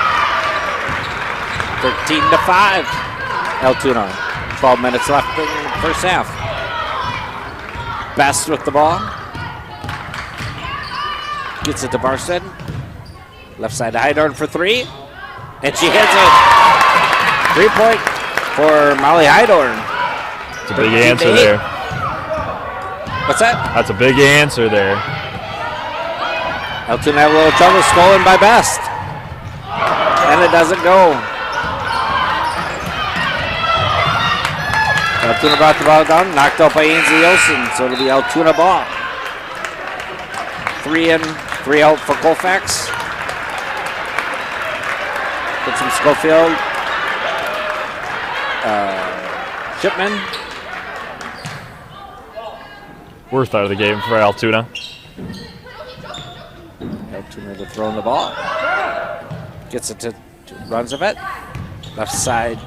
13-5, Altoona. 12 minutes left in the first half. Best with the ball. Gets it to Barstead. Left side to Hydorn for three, and she hits it. 3-point for Molly Hydorn. It's a big answer there. What's that? That's a big answer there. Altoona have a little trouble, stolen by Best. And it doesn't go. Altoona brought the ball down, knocked out by Ainsley Olsen, so it'll be Altoona ball. 3 in, 3 out for Colfax. Put some Schofield. Shipman. Worth out of the game for Altoona. Altoona to throw in the ball. Gets it to Runzavet. Left side.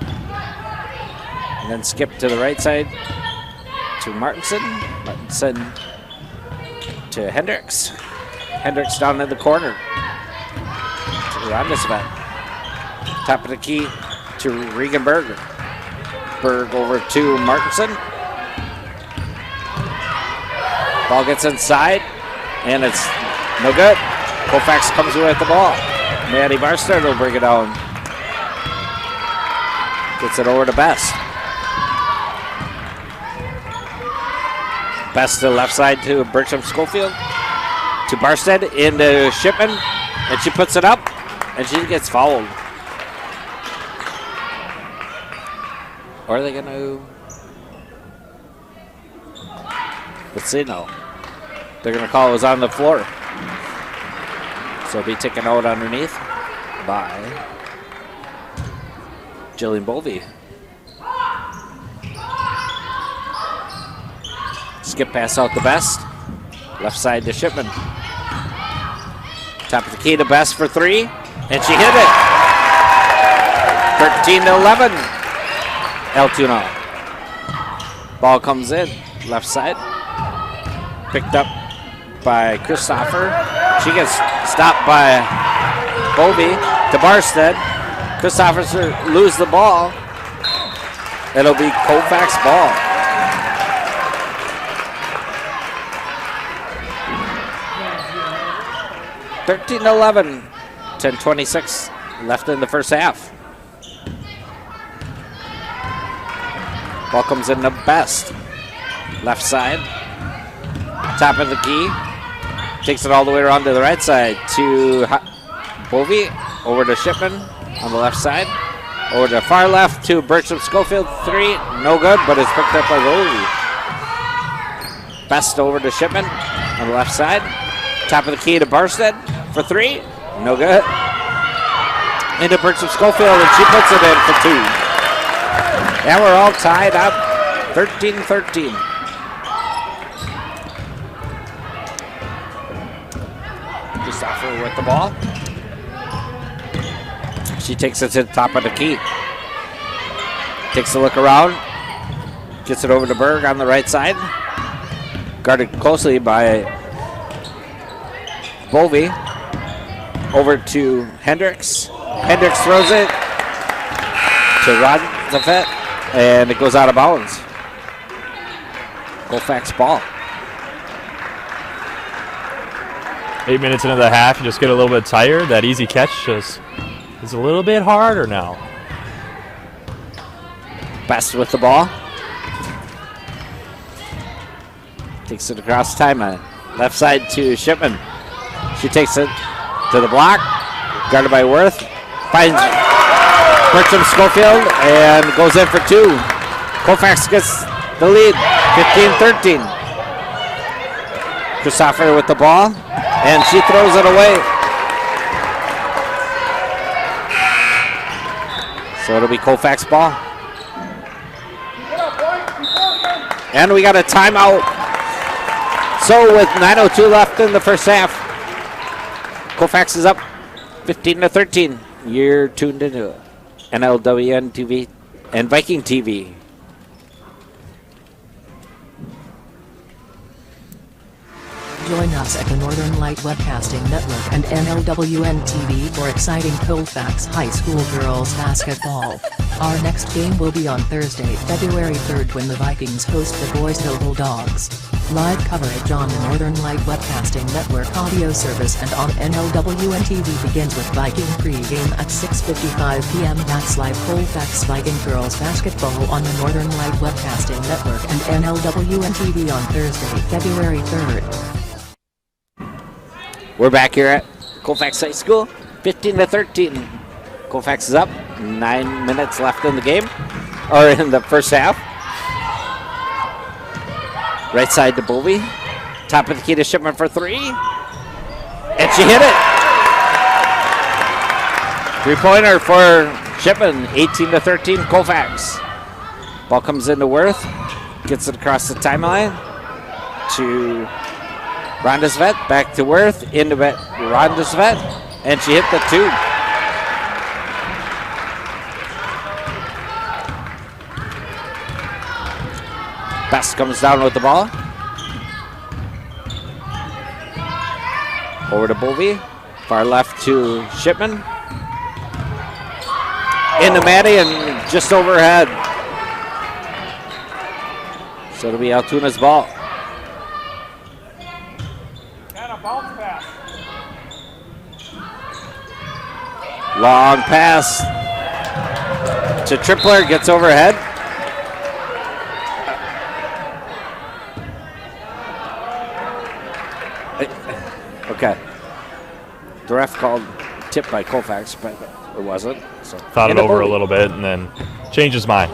And then skip to the right side to Martinson. Martinson to Hendricks. Hendricks down in the corner to Runzavet. Top of the key to Regan Berger. Berg over to Martinson. Ball gets inside, and it's no good. Colfax comes away with the ball. Maddie Barstead will bring it down. Gets it over to Best. Best to the left side to Bertram Schofield. To Barstead into Shipman, and she puts it up, and she gets fouled. Or are they going to... Let's see now. They're going to call it was on the floor. So it'll be taken out underneath by Jillian Bovey. Skip pass out the Best. Left side to Shipman. Top of the key to Best for three, and she hit it. 13-11. Altoona. Ball comes in, left side. Picked up by Christopher. She gets stopped by Bovey to Barstead. Christopher lose the ball. It'll be Colfax ball. (13-11). 10:26 left in the first half. Ball comes in the Best. Left side. Top of the key. Takes it all the way around to the right side to Bovey. Over to Shipman on the left side. Over to far left to Bertram Schofield. Three. No good, but it's picked up by Bovey. Best over to Shipman on the left side. Top of the key to Barstead for three. No good. Into Bertram Schofield, and she puts it in for two. And we're all tied up, 13-13. Christopher with the ball. She takes it to the top of the key. Takes a look around. Gets it over to Berg on the right side. Guarded closely by Bovey. Over to Hendricks. Hendricks throws it to Rodzafet, and it goes out of bounds. Colfax ball. 8 minutes into the half, you just get a little bit tired. That easy catch just is a little bit harder now. Best with the ball. Takes it across the timeline. Left side to Shipman. She takes it to the block. Guarded by Worth. Finds Bertram Schofield and goes in for two. Colfax gets the lead, 15-13. Christopher with the ball, and she throws it away. So it'll be Colfax ball. And we got a timeout. So with 9:02 left in the first half, Colfax is up 15-13. You're tuned into NLWN-TV and Viking TV. Join us at the Northern Light Webcasting Network and NLWN-TV for exciting Colfax High School Girls Basketball. Our next game will be on Thursday, February 3rd when the Vikings host the Boys Hill Bulldogs. Live coverage on the Northern Light Webcasting Network audio service and on NLWN-TV begins with Viking pregame at 6:55 p.m. That's live Colfax Viking Girls Basketball on the Northern Light Webcasting Network and NLWN-TV on Thursday, February 3rd. We're back here at Colfax High School, 15-13. Colfax is up, 9 minutes left in the game, or in the first half. Right side to Bovey. Top of the key to Shipman for three. And she hit it. Three-pointer for Shipman, 18-13, Colfax. Ball comes into Worth. Gets it across the timeline to Rondesvet. Back to Worth. Into Rondesvet. And she hit the two. Best comes down with the ball. Over to Bovey. Far left to Shipman. Into Maddie and just overhead. So it'll be Altoona's ball. And a bounce pass. Long pass to Tripler. Gets overhead. Okay. The ref called tip by Colfax, but it wasn't. So Thought it over a little bit and then changed his mind.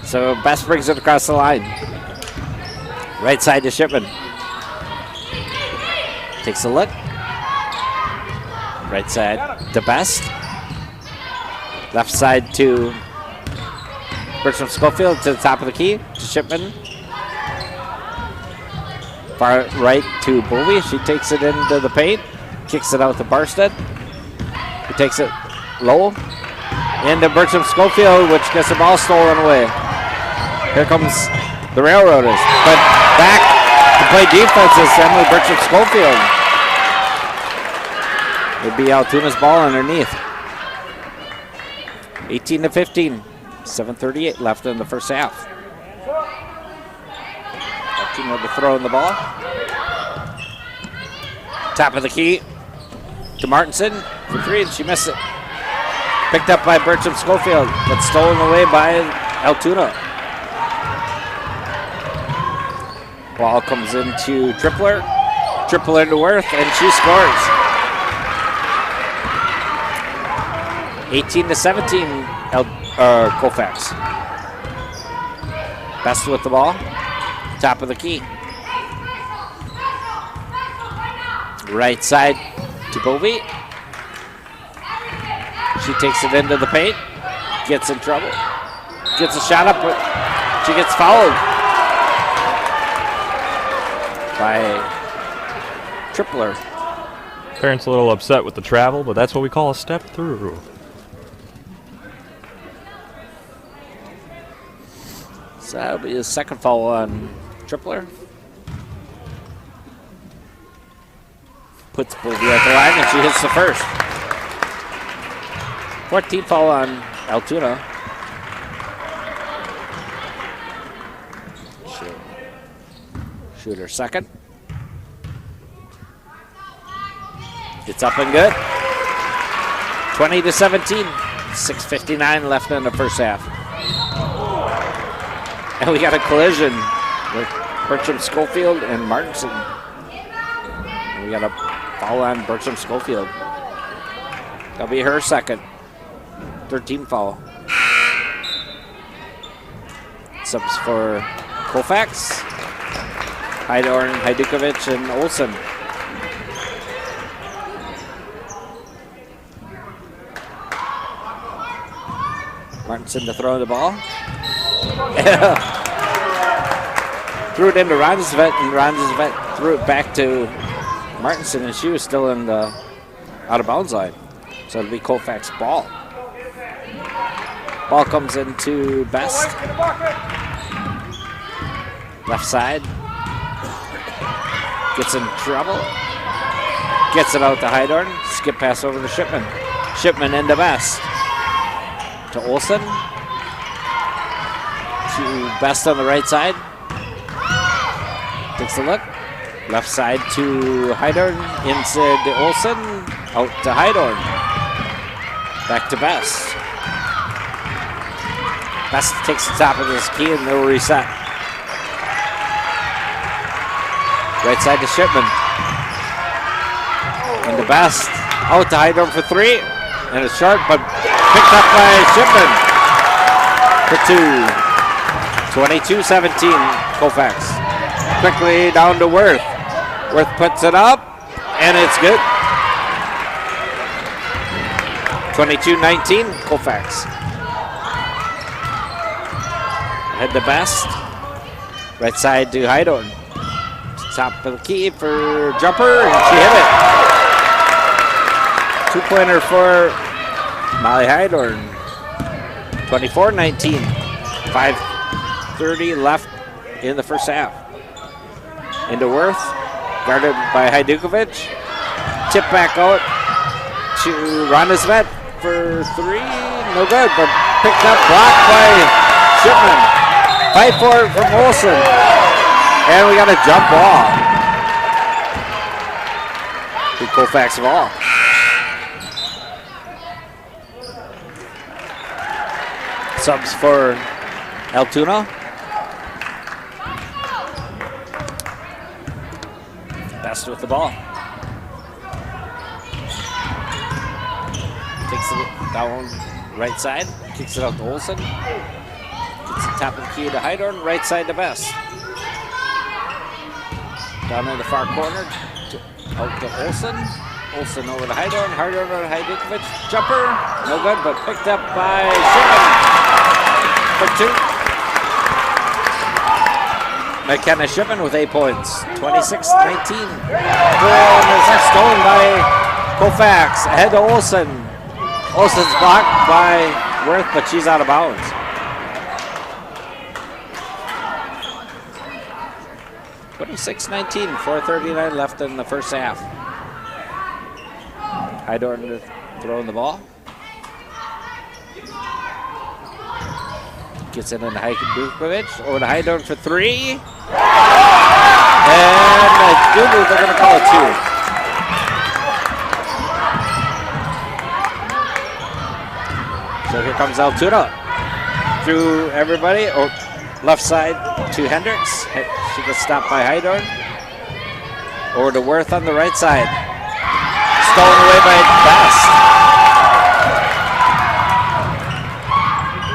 So Best brings it across the line. Right side to Shipman. Takes a look. Right side to Best. Left side to Bertram Schofield to the top of the key to Shipman. Far right to Bovey. She takes it into the paint. Kicks it out to Barstead. He takes it low. Into Bertram Schofield, which gets the ball stolen away. Here comes the Railroaders. But back to play defense is Emily Bertram Schofield. It'd be Altoona's ball underneath. 18-15. 7:38 left in the first half. Altoona to throw in the ball. Top of the key to Martinson for three, and she missed it. Picked up by Bertram Schofield, but stolen away by Altoona. Ball comes into Tripler. Tripler into Worth, and she scores. 18-17, Colfax. Best with the ball. Top of the key. Right side to Bovey. She takes it into the paint. Gets in trouble. Gets a shot up, but she gets fouled by Tripler. Parents a little upset with the travel, but that's what we call a step through. So that'll be his second foul on Tripler. Puts Bovey at the line, and she hits the first. 14th foul on Altoona. Shoot her second. It's up and good. 20-17. 6:59 left in the first half. And we got a collision with Bertram Schofield and Martinson. And we got a foul on Bertram Schofield. That'll be her second. 13th foul. Subs for Colfax. Hydorn, Hajdukovic, and Olsen. Martinson to throw the ball. Threw it into Ronsvet, and Ronsvet threw it back to Martinson, and she was still in the out of bounds line. So it'll be Colfax ball. Ball comes into Best. Left side. Gets in trouble. Gets it out to Hydorn. Skip pass over to Shipman. Shipman into Best. To Olsen. To Best on the right side. Takes a look. Left side to Hydorn. Inside to Olsen. Out to Hydorn. Back to Best. Best takes the top of this key and they'll reset. Right side to Shipman. And the Best. Out to Hydorn for three. And it's short, but picked up by Shipman. For two. 22-17, Colfax. Quickly down to Worth. Worth puts it up, and it's good. 22-19, Colfax. Head to Best. Right side to Hydorn. Top of the key for jumper, and she hit it. Two-pointer for Molly Hydorn. 24-19. 5:30 left in the first half. Into Worth. Guarded by Hajdukovic. Tip back out to Rondesvet for three. No good, but picked up, blocked by Shipman. Fight for it from Olsen. And we got a jump ball. To Colfax ball. Subs for Altoona. Best with the ball. Takes it down right side. Kicks it out to Olsen. Gets the top of the key to Hydorn. Right side to Best. Down in the far corner. Out to Olsen. Olsen over to Hydorn. Hydorn over to Hajdukovic. Jumper. No good, but picked up by Shipman. For two. McKenna Shipman with 8 points. 26-19. That's stolen by Colfax. Ahead to Olsen. Olsen's blocked by Worth, but she's out of bounds. (26-19). 4:39 left in the first half. Hydorn throwing the ball. Gets it into Hajdukovic. Over to Hydorn for 3. And I do believe they're going to call it 2. So here comes Altoona. Through everybody. Oh, left side to Hendricks. She gets stopped by Hydorn. Over to Worth on the right side. Stolen away by Best.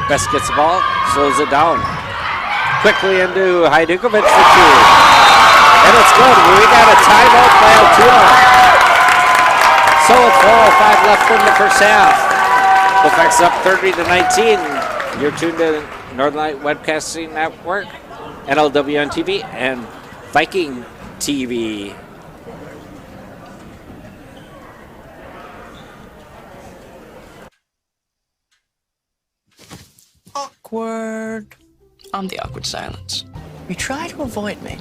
Best gets the ball, slows it down. Quickly into Hajdukovic for 2. And it's good. We got a timeout by Altoona. So with 4:05 left in the first half. Colfax up 30-19. You're tuned to Northern Light Webcasting Network, NLWN-TV, and Viking TV. Awkward. I'm the awkward silence. You try to avoid me,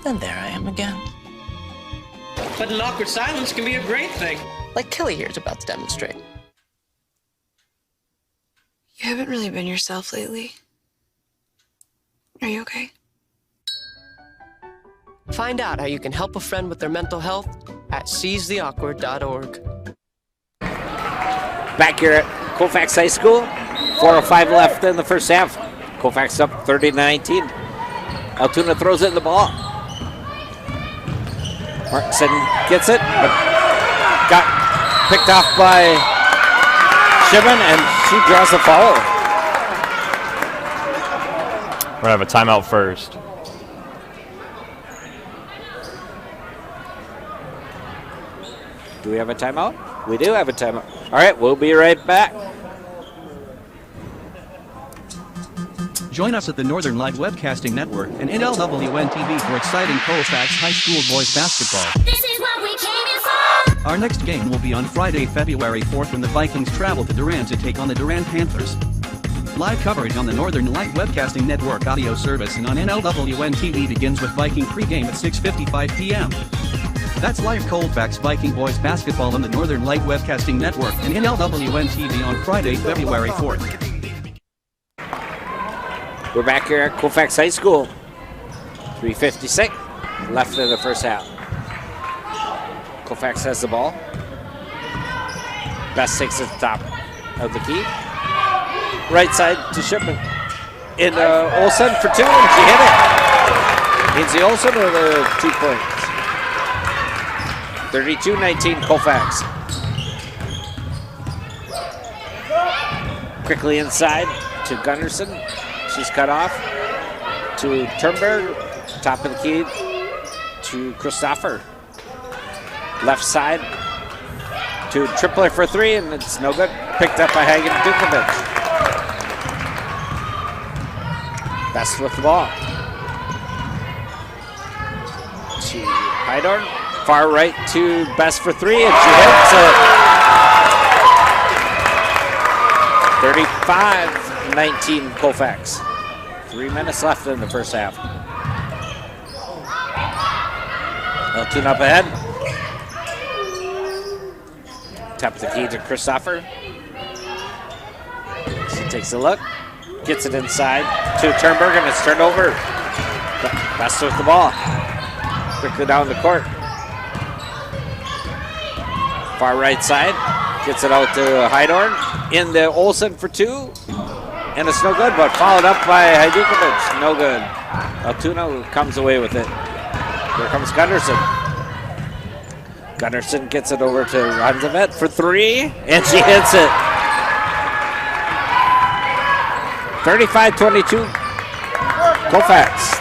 then there I am again. But an awkward silence can be a great thing. Like Kelly here is about to demonstrate. You haven't really been yourself lately. Are you okay? Find out how you can help a friend with their mental health at seizetheawkward.org. Back here at Colfax High School. 4:05 left in the first half. Colfax up 30-19. Altoona throws it in the ball. Markson gets it, but got picked off by Shipman, and she draws a foul. We're gonna have a timeout first. Do we have a timeout? We do have a timeout. All right, we'll be right back. Join us at the Northern Light Webcasting Network and NLWN-TV for exciting Colfax High School boys basketball. This is what we came here for! Our next game will be on Friday, February 4th when the Vikings travel to Durant to take on the Durant Panthers. Live coverage on the Northern Light Webcasting Network audio service and on NLWN-TV begins with Viking pregame at 6:55 p.m. That's live Colfax Viking boys basketball on the Northern Light Webcasting Network and NLWN-TV on Friday, February 4th. We're back here at Colfax High School. 3:56 left in the first half. Colfax has the ball. Best takes it to the top of the key. Right side to Shipman. In Olsen for 2, and she hit it. Lindsay Olsen with 2 points. 32-19 Colfax. Quickly inside to Gunnarsson. She's cut off to Turnberg, top of the key to Christopher. Left side to Tripler for 3, and it's no good. Picked up by Hagen Dukovic. Best with the ball. To Hydorn, far right to Best for 3, and she hits it. 35-19 Colfax. 3 minutes left in the first half. Altoona up ahead. Top of the key to Christopher. She takes a look. Gets it inside to Turnberg, and it's turned over. Best with the ball. Quickly down the court. Far right side. Gets it out to Hydorn. In the Olsen for 2. And it's no good, but followed up by Hajdukovic. No good. Altoona comes away with it. Here comes Gunnarsson. Gunnarsson gets it over to Ranzavet for 3, and she hits it. 35-22 Colfax.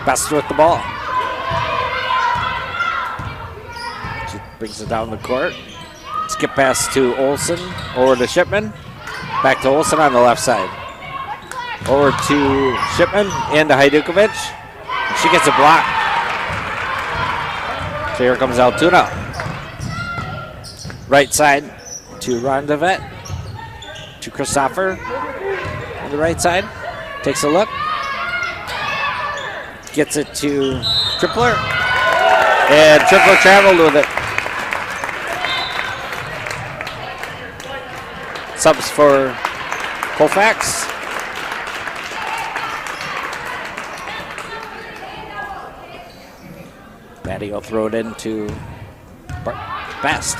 Best with the ball. She brings it down the court. Skip pass to Olsen, over to Shipman. Back to Olsen on the left side. Over to Shipman and to Hajdukovic. She gets a block. So here comes Altoona. Right side to Rondevet. To Christopher on the right side. Takes a look. Gets it to Tripler. And Tripler traveled with it. Subs for Colfax. Maddie will throw it into Best.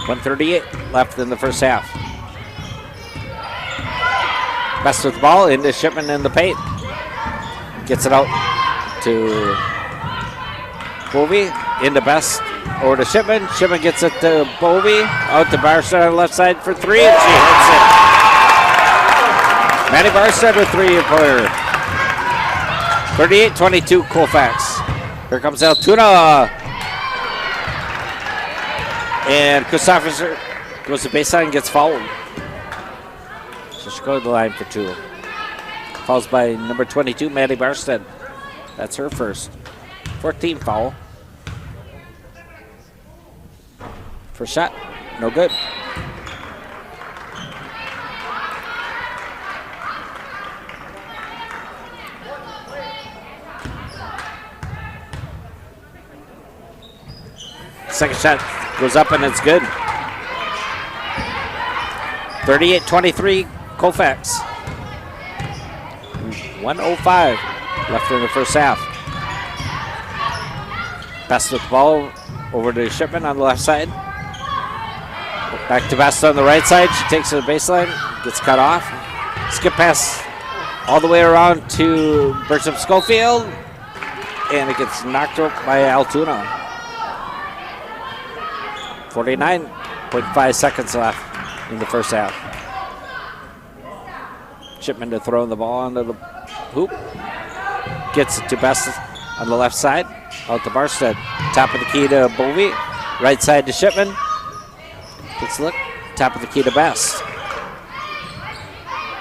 1:38 left in the first half. Best with the ball into Shipman in the paint. Gets it out to Bovey, into Best, over to Shipman. Shipman gets it to Bovey, out to Barstead on the left side for three, and she hits it. Maddie Barstead with three-pointer. 38-22 Colfax. Here comes Altoona. And Christopher goes to baseline and gets fouled. So she'll go to the line for two. Fouls by number 22, Maddie Barstead. That's her first. 14 foul. First shot, no good. Second shot goes up and it's good. 38-23 Colfax. 1:05 left in the first half. Best with the ball over to Shipman on the left side. Back to Best on the right side. She takes it to the baseline, gets cut off. Skip pass all the way around to Bertram Schofield, and it gets knocked up by Altoona. 49.5 seconds left in the first half. Shipman to throw the ball onto the hoop. Gets it to Best on the left side. Out to Barstead. Top of the key to Bovey. Right side to Shipman. Takes a look. Top of the key to Best.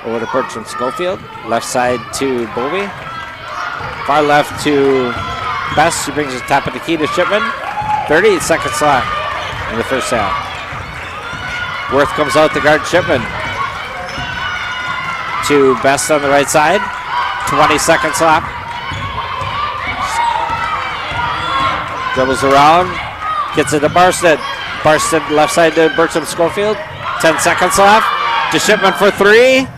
Over to Bertram Schofield. Left side to Bovey. Far left to Best. She brings the top of the key to Shipman. 38 seconds left in the first half. Worth comes out to guard Shipman. To Best on the right side. 20 seconds left. Dribbles around. Gets it to Barstead. Barstead left side to Bertram Schofield. 10 seconds left. To Shipman for three.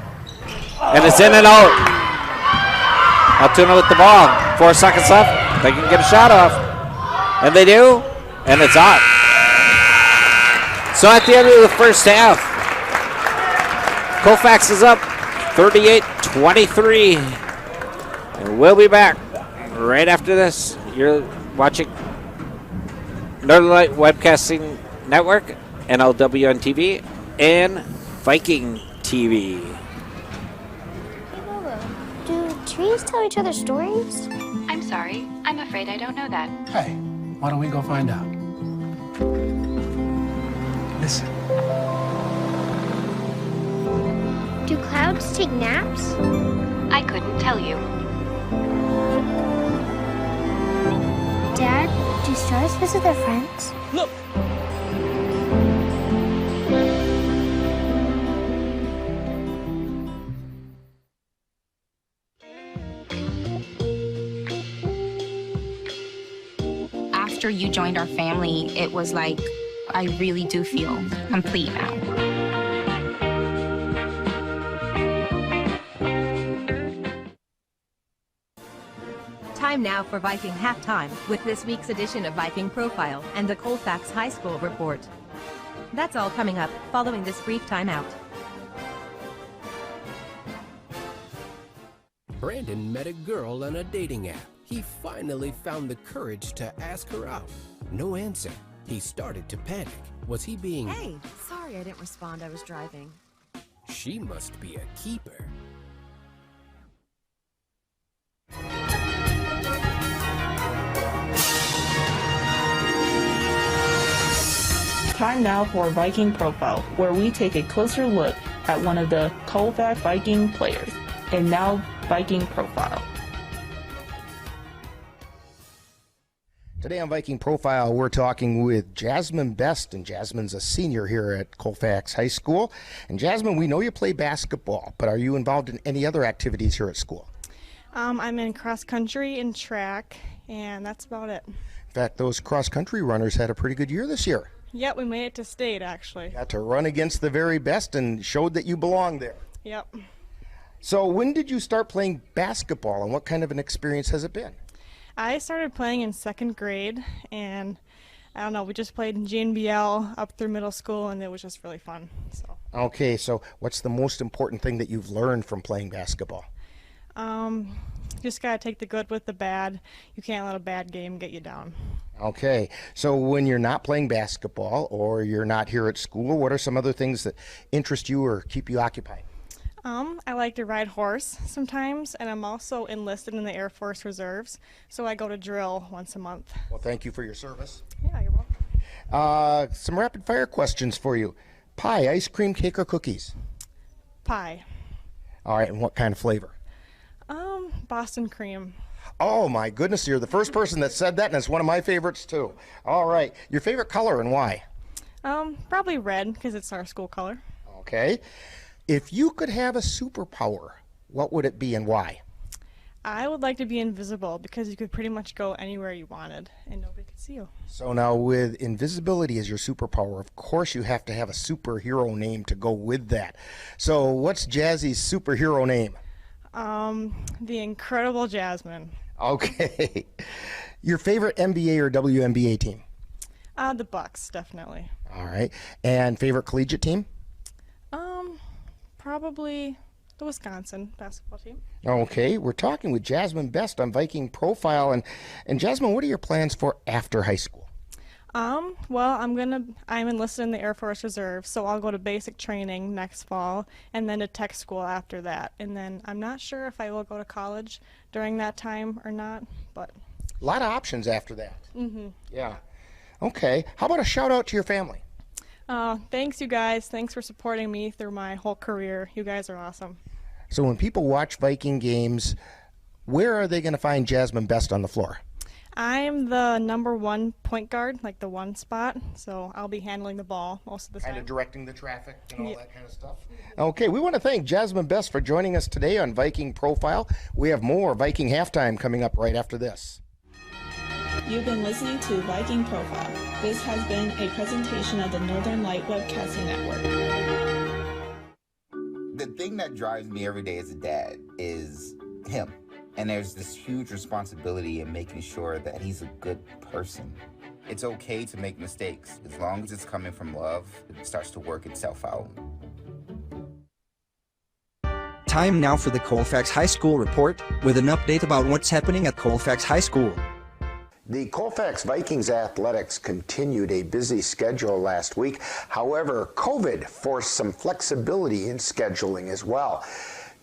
And it's in and out. Altoona with the ball. 4 seconds left. They can get a shot off. And they do. And it's out. So at the end of the first half, Colfax is up 38-23. And we'll be back right after this. You're watching Northern Light Webcasting Network, NLWN-TV, and Viking TV. Do trees tell each other stories? I'm sorry. I'm afraid I don't know that. Hey, why don't we go find out? Listen. Do clouds take naps? I couldn't tell you. Dad, do stars visit their friends? Look! After you joined our family, it was like, I really do feel complete now. Time now for Viking Halftime with this week's edition of Viking Profile and the Colfax High School Report. That's all coming up following this brief timeout. Brandon met a girl on a dating app. He finally found the courage to ask her out. No answer. He started to panic. Was he being... Hey, sorry I didn't respond. I was driving. She must be a keeper. Time now for Viking Profile, where we take a closer look at one of the Colfax Viking players. And now, Viking Profile. Today on Viking Profile, we're talking with Jasmine Best, and Jasmine's a senior here at Colfax High School. And Jasmine, we know you play basketball, but are you involved in any other activities here at school? I'm in cross country and track, and that's about it. In fact, those cross country runners had a pretty good year this year. Yep, we made it to state, actually. Got to run against the very best and showed that you belong there. Yep. So when did you start playing basketball, and what kind of an experience has it been? I started playing in 2nd grade, and I don't know, we just played in GNBL up through middle school, and it was just really fun. So. Okay, so what's the most important thing that you've learned from playing basketball? Just got to take the good with the bad. You can't let a bad game get you down. Okay, so when you're not playing basketball or you're not here at school, what are some other things that interest you or keep you occupied? I like to ride horse sometimes, and I'm also enlisted in the Air Force Reserves, so I go to drill once a month. Well, thank you for your service. Yeah, you're welcome. Some rapid fire questions for you. Pie, ice cream, cake, or cookies? Pie. All right, and what kind of flavor? Boston cream. Oh my goodness, you're the first person that said that, and it's one of my favorites too. All right, your favorite color and why? Probably red, because it's our school color. Okay. If you could have a superpower, what would it be and why? I would like to be invisible, because you could pretty much go anywhere you wanted and nobody could see you. So now with invisibility as your superpower, of course you have to have a superhero name to go with that. So what's Jazzy's superhero name? The Incredible Jasmine. Okay. Your favorite NBA or WNBA team? The Bucks, definitely. All right. And favorite collegiate team? Probably the Wisconsin basketball team. Okay, we're talking with Jasmine Best on Viking Profile, and Jasmine, what are your plans for after high school? Well, I'm enlisted in the Air Force Reserve, so I'll go to basic training next fall, and then to tech school after that. And then I'm not sure if I will go to college during that time or not, but a lot of options after that. Mm-hmm. Yeah. Okay. How about a shout out to your family? Thanks, you guys. Thanks for supporting me through my whole career. You guys are awesome. So when people watch Viking games, where are they going to find Jasmine Best on the floor? I'm the #1 point guard, like the 1 spot, so I'll be handling the ball most of the time. Kind of directing the traffic and all that kind of stuff. Okay, we want to thank Jasmine Best for joining us today on Viking Profile. We have more Viking Halftime coming up right after this. You've been listening to Viking Profile. This has been a presentation of the Northern Light Webcasting Network. The thing that drives me every day as a dad is him. And there's this huge responsibility in making sure that he's a good person. It's okay to make mistakes. As long as it's coming from love, it starts to work itself out. Time now for the Colfax High School report with an update about what's happening at Colfax High School. The Colfax Vikings athletics continued a busy schedule last week. However, COVID forced some flexibility in scheduling as well.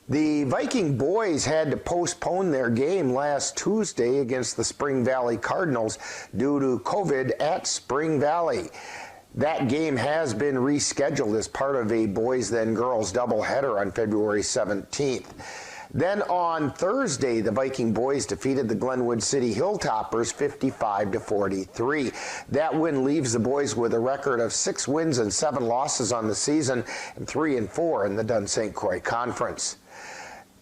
The Viking boys had to postpone their game last Tuesday against the Spring Valley Cardinals due to COVID at Spring Valley. That game has been rescheduled as part of a boys then girls doubleheader on February 17th. Then on Thursday, the Viking boys defeated the Glenwood City Hilltoppers 55-43. That win leaves the boys with a record of 6 wins and 7 losses on the season and 3-4 in the Dunn St. Croix Conference.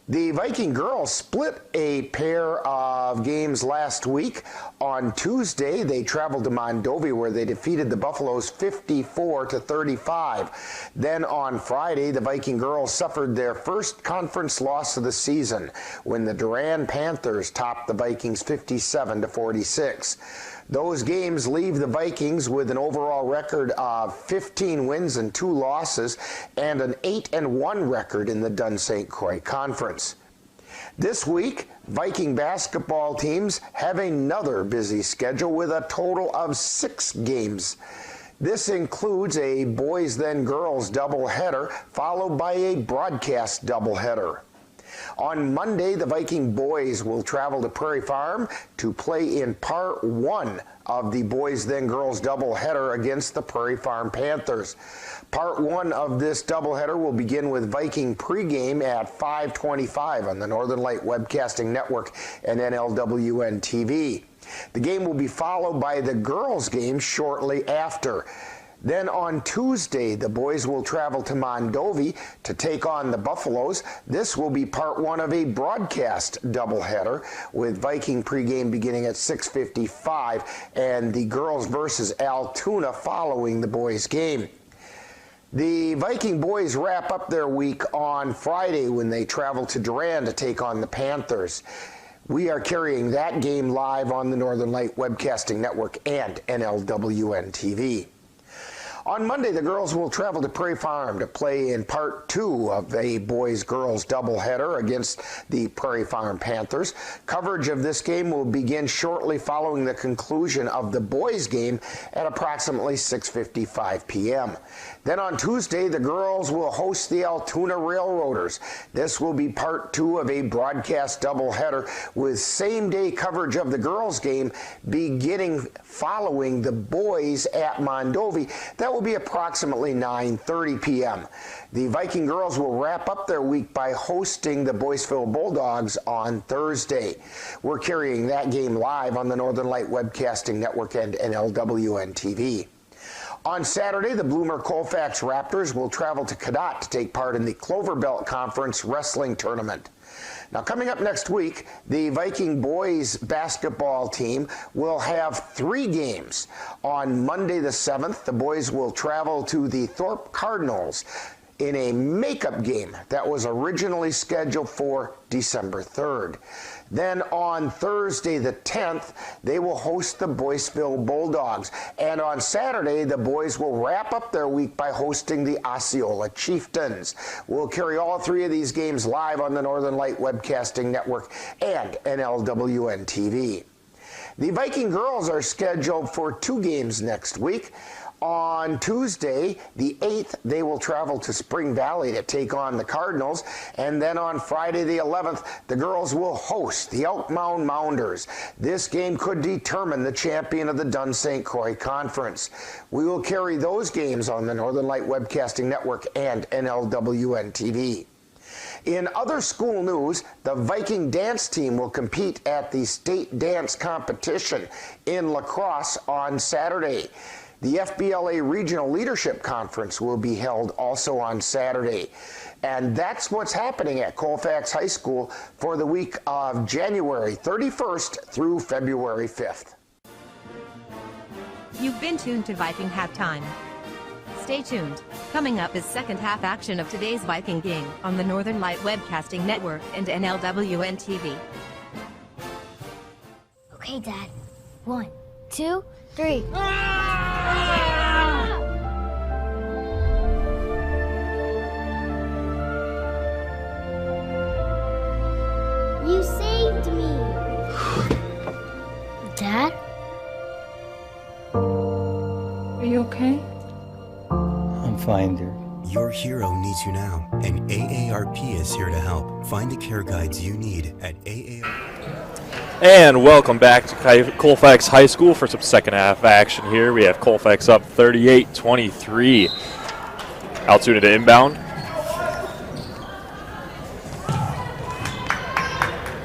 The Viking girls split a pair of games last week. On Tuesday, they traveled to Mondovi where they defeated the Buffaloes 54-35. Then on Friday, the Viking girls suffered their first conference loss of the season when the Durand Panthers topped the Vikings 57-46. Those games leave the Vikings with an overall record of 15 wins and 2 losses and an 8-1 record in the Dunn St. Croix Conference. This week, Viking basketball teams have another busy schedule with a total of 6 games. This includes a boys then girls doubleheader followed by a broadcast doubleheader. On Monday, the Viking boys will travel to Prairie Farm to play in part 1 of the boys then girls doubleheader against the Prairie Farm Panthers. Part 1 of this doubleheader will begin with Viking pregame at 5:25 on the Northern Light Webcasting Network and NLWN-TV. The game will be followed by the girls' game shortly after. Then on Tuesday, the boys will travel to Mondovi to take on the Buffaloes. This will be part 1 of a broadcast doubleheader with Viking pregame beginning at 6:55 and the girls versus Altoona following the boys' game. The Viking boys wrap up their week on Friday when they travel to Durand to take on the Panthers. We are carrying that game live on the Northern Light Webcasting Network and NLWN-TV. On Monday, the girls will travel to Prairie Farm to play in part 2 of a boys-girls doubleheader against the Prairie Farm Panthers. Coverage of this game will begin shortly following the conclusion of the boys' game at approximately 6:55 p.m. Then on Tuesday, the girls will host the Altoona Railroaders. This will be part 2 of a broadcast doubleheader with same-day coverage of the girls' game beginning following the boys at Mondovi. That will be approximately 9:30 p.m. The Viking girls will wrap up their week by hosting the Boyceville Bulldogs on Thursday. We're carrying that game live on the Northern Light Webcasting Network and NLWN-TV. On Saturday, the Bloomer Colfax Raptors will travel to Cadott to take part in the Clover Belt Conference Wrestling Tournament. Now, coming up next week, the Viking boys basketball team will have 3 games. On Monday the 7th, the boys will travel to the Thorpe Cardinals in a makeup game that was originally scheduled for December 3rd. Then on Thursday the 10th, they will host the Boyceville Bulldogs. And on Saturday, the boys will wrap up their week by hosting the Osceola Chieftains. We'll carry all 3 of these games live on the Northern Light Webcasting Network and NLWN-TV. The Viking girls are scheduled for 2 games next week. On Tuesday, the 8th, they will travel to Spring Valley to take on the Cardinals. And then on Friday the 11th, the girls will host the Elk Mound Mounders. This game could determine the champion of the Dunn St. Croix Conference. We will carry those games on the Northern Light Webcasting Network and NLWN-TV. In other school news, the Viking dance team will compete at the state dance competition in La Crosse on Saturday. The FBLA Regional Leadership Conference will be held also on Saturday. And that's what's happening at Colfax High School for the week of January 31st through February 5th. You've been tuned to Viking Halftime. Stay tuned. Coming up is second half action of today's Viking game on the Northern Light Webcasting Network and NLWN-TV. Okay, Dad. 1, 2, 3. You saved me. Dad? Are you okay? I'm fine, dear. Your hero needs you now, and AARP is here to help. Find the care guides you need at AARP. And welcome back to Colfax High School for some second half action here. We have Colfax up 38-23. Altoona to inbound.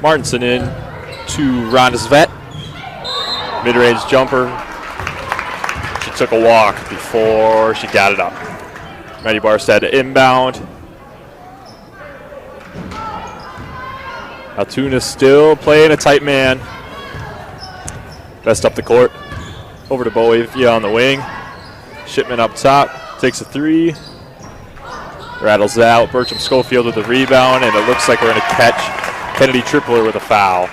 Martinson in to Rhonda Svet. Mid-range jumper. She took a walk before she got it up. Maddie Barstad to inbound. Altoona still playing a tight man. Best up the court. Over to Bowie on the wing. Shipman up top. Takes a 3. Rattles out. Bertram Schofield with the rebound. And it looks like we're going to catch Kennedy Tripler with a foul.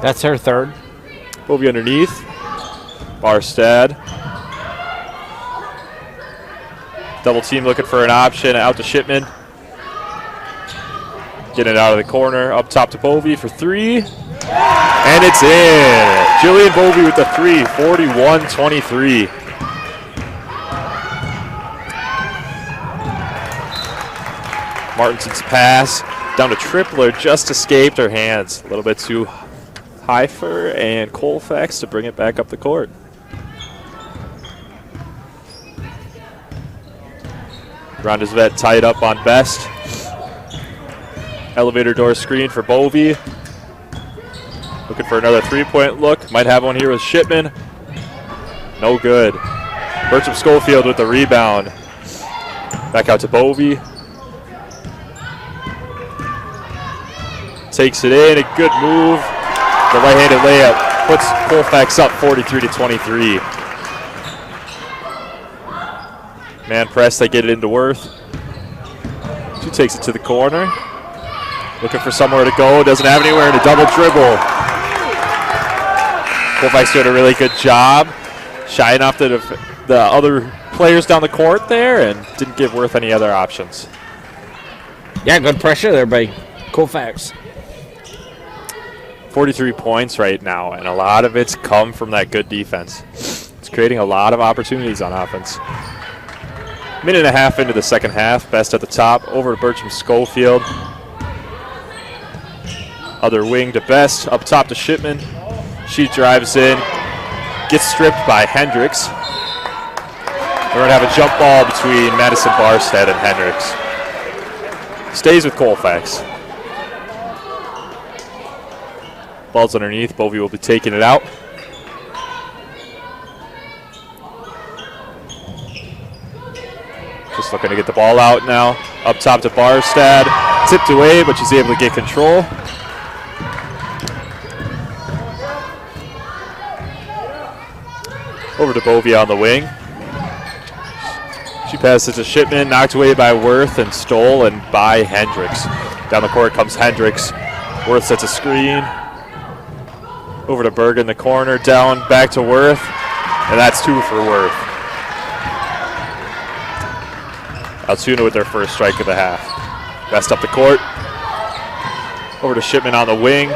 That's her third. Bowie underneath. Barstad. Double team looking for an option. Out to Shipman. Getting it out of the corner. Up top to Bovey for 3. And it's in. Jillian Bovey with the 3. 41-23. Martinson's pass down to Tripler, just escaped her hands. A little bit too high for her, and Colfax to bring it back up the court. Rondezvet tied up on Best. Elevator door screen for Bovey. Looking for another three-point look. Might have one here with Shipman. No good. Bertram Schofield with the rebound. Back out to Bovey. Takes it in, a good move. The right-handed layup puts Colfax up 43-23. Man press, they get it into Worth. She takes it to the corner. Looking for somewhere to go, doesn't have anywhere, and a double dribble. Colfax doing a really good job, shying off the other players down the court there, and didn't give Worth any other options. Yeah, good pressure there by Colfax. 43 points right now, and a lot of it's come from that good defense. It's creating a lot of opportunities on offense. Minute and a half into the second half. Best at the top, over to Bertram Schofield. Other wing to Best, up top to Shipman. She drives in, gets stripped by Hendricks. We're going to have a jump ball between Madison Barstead and Hendricks. Stays with Colfax. Ball's underneath. Bovey will be taking it out. Just looking to get the ball out now. Up top to Barstad. Tipped away, but she's able to get control. Over to Bovey on the wing. She passes to Shipman, knocked away by Worth and stolen by Hendricks. Down the court comes Hendricks. Worth sets a screen. Over to Berg in the corner, down, back to Worth, and that's two for Worth. Altoona with their first strike of the half. Best up the court. Over to Shipman on the wing.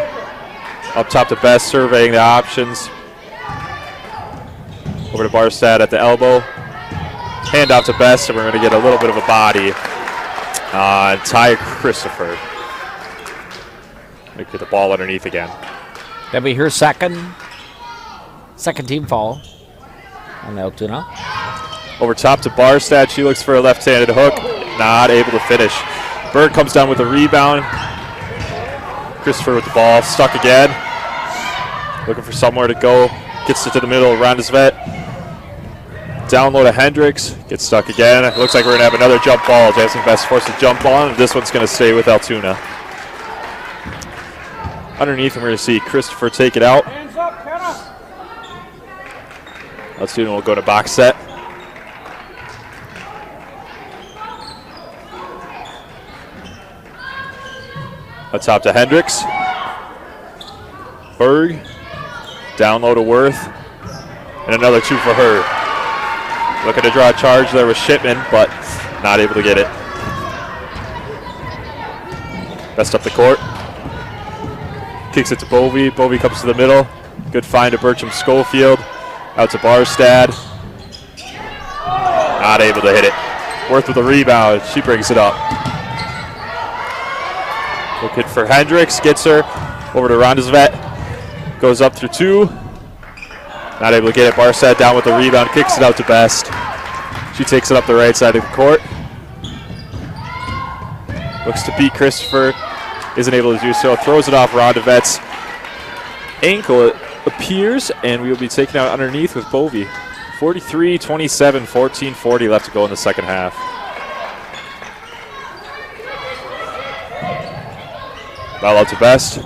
Up top to Best, surveying the options. Over to Barstad at the elbow. Hand off to Best, and we're going to get a little bit of a body on Ty Christopher. Get the ball underneath again. That'll be her second team foul on Altoona. Over top to Barstad. She looks for a left-handed hook. Not able to finish. Berg comes down with a rebound. Christopher with the ball. Stuck again. Looking for somewhere to go. Gets it to the middle. Rondezvet. Down low to Hendricks. Gets stuck again. It looks like we're going to have another jump ball. Jackson Best forced to jump on, and this one's going to stay with Altoona. Underneath, and we're going to see Christopher take it out. Altoona will go to box set. Up top to Hendricks. Berg. Down low to Worth. And another two for her. Looking to draw a charge there with Shipman, but not able to get it. Best up the court. Kicks it to Bovey. Bovey comes to the middle. Good find to Bertram Schofield. Out to Barstad. Not able to hit it. Worth with a rebound. She brings it up. Looking for Hendricks. Gets her. Over to Rondezvet. Goes up through two. Not able to get it. Barstad down with the rebound. Kicks it out to Best. She takes it up the right side of the court. Looks to beat Christopher. Isn't able to do so. Throws it off Rondezvet's ankle, it appears, and we will be taken out underneath with Bovey. 43-27, 14:40 left to go in the second half. Ball out to Best.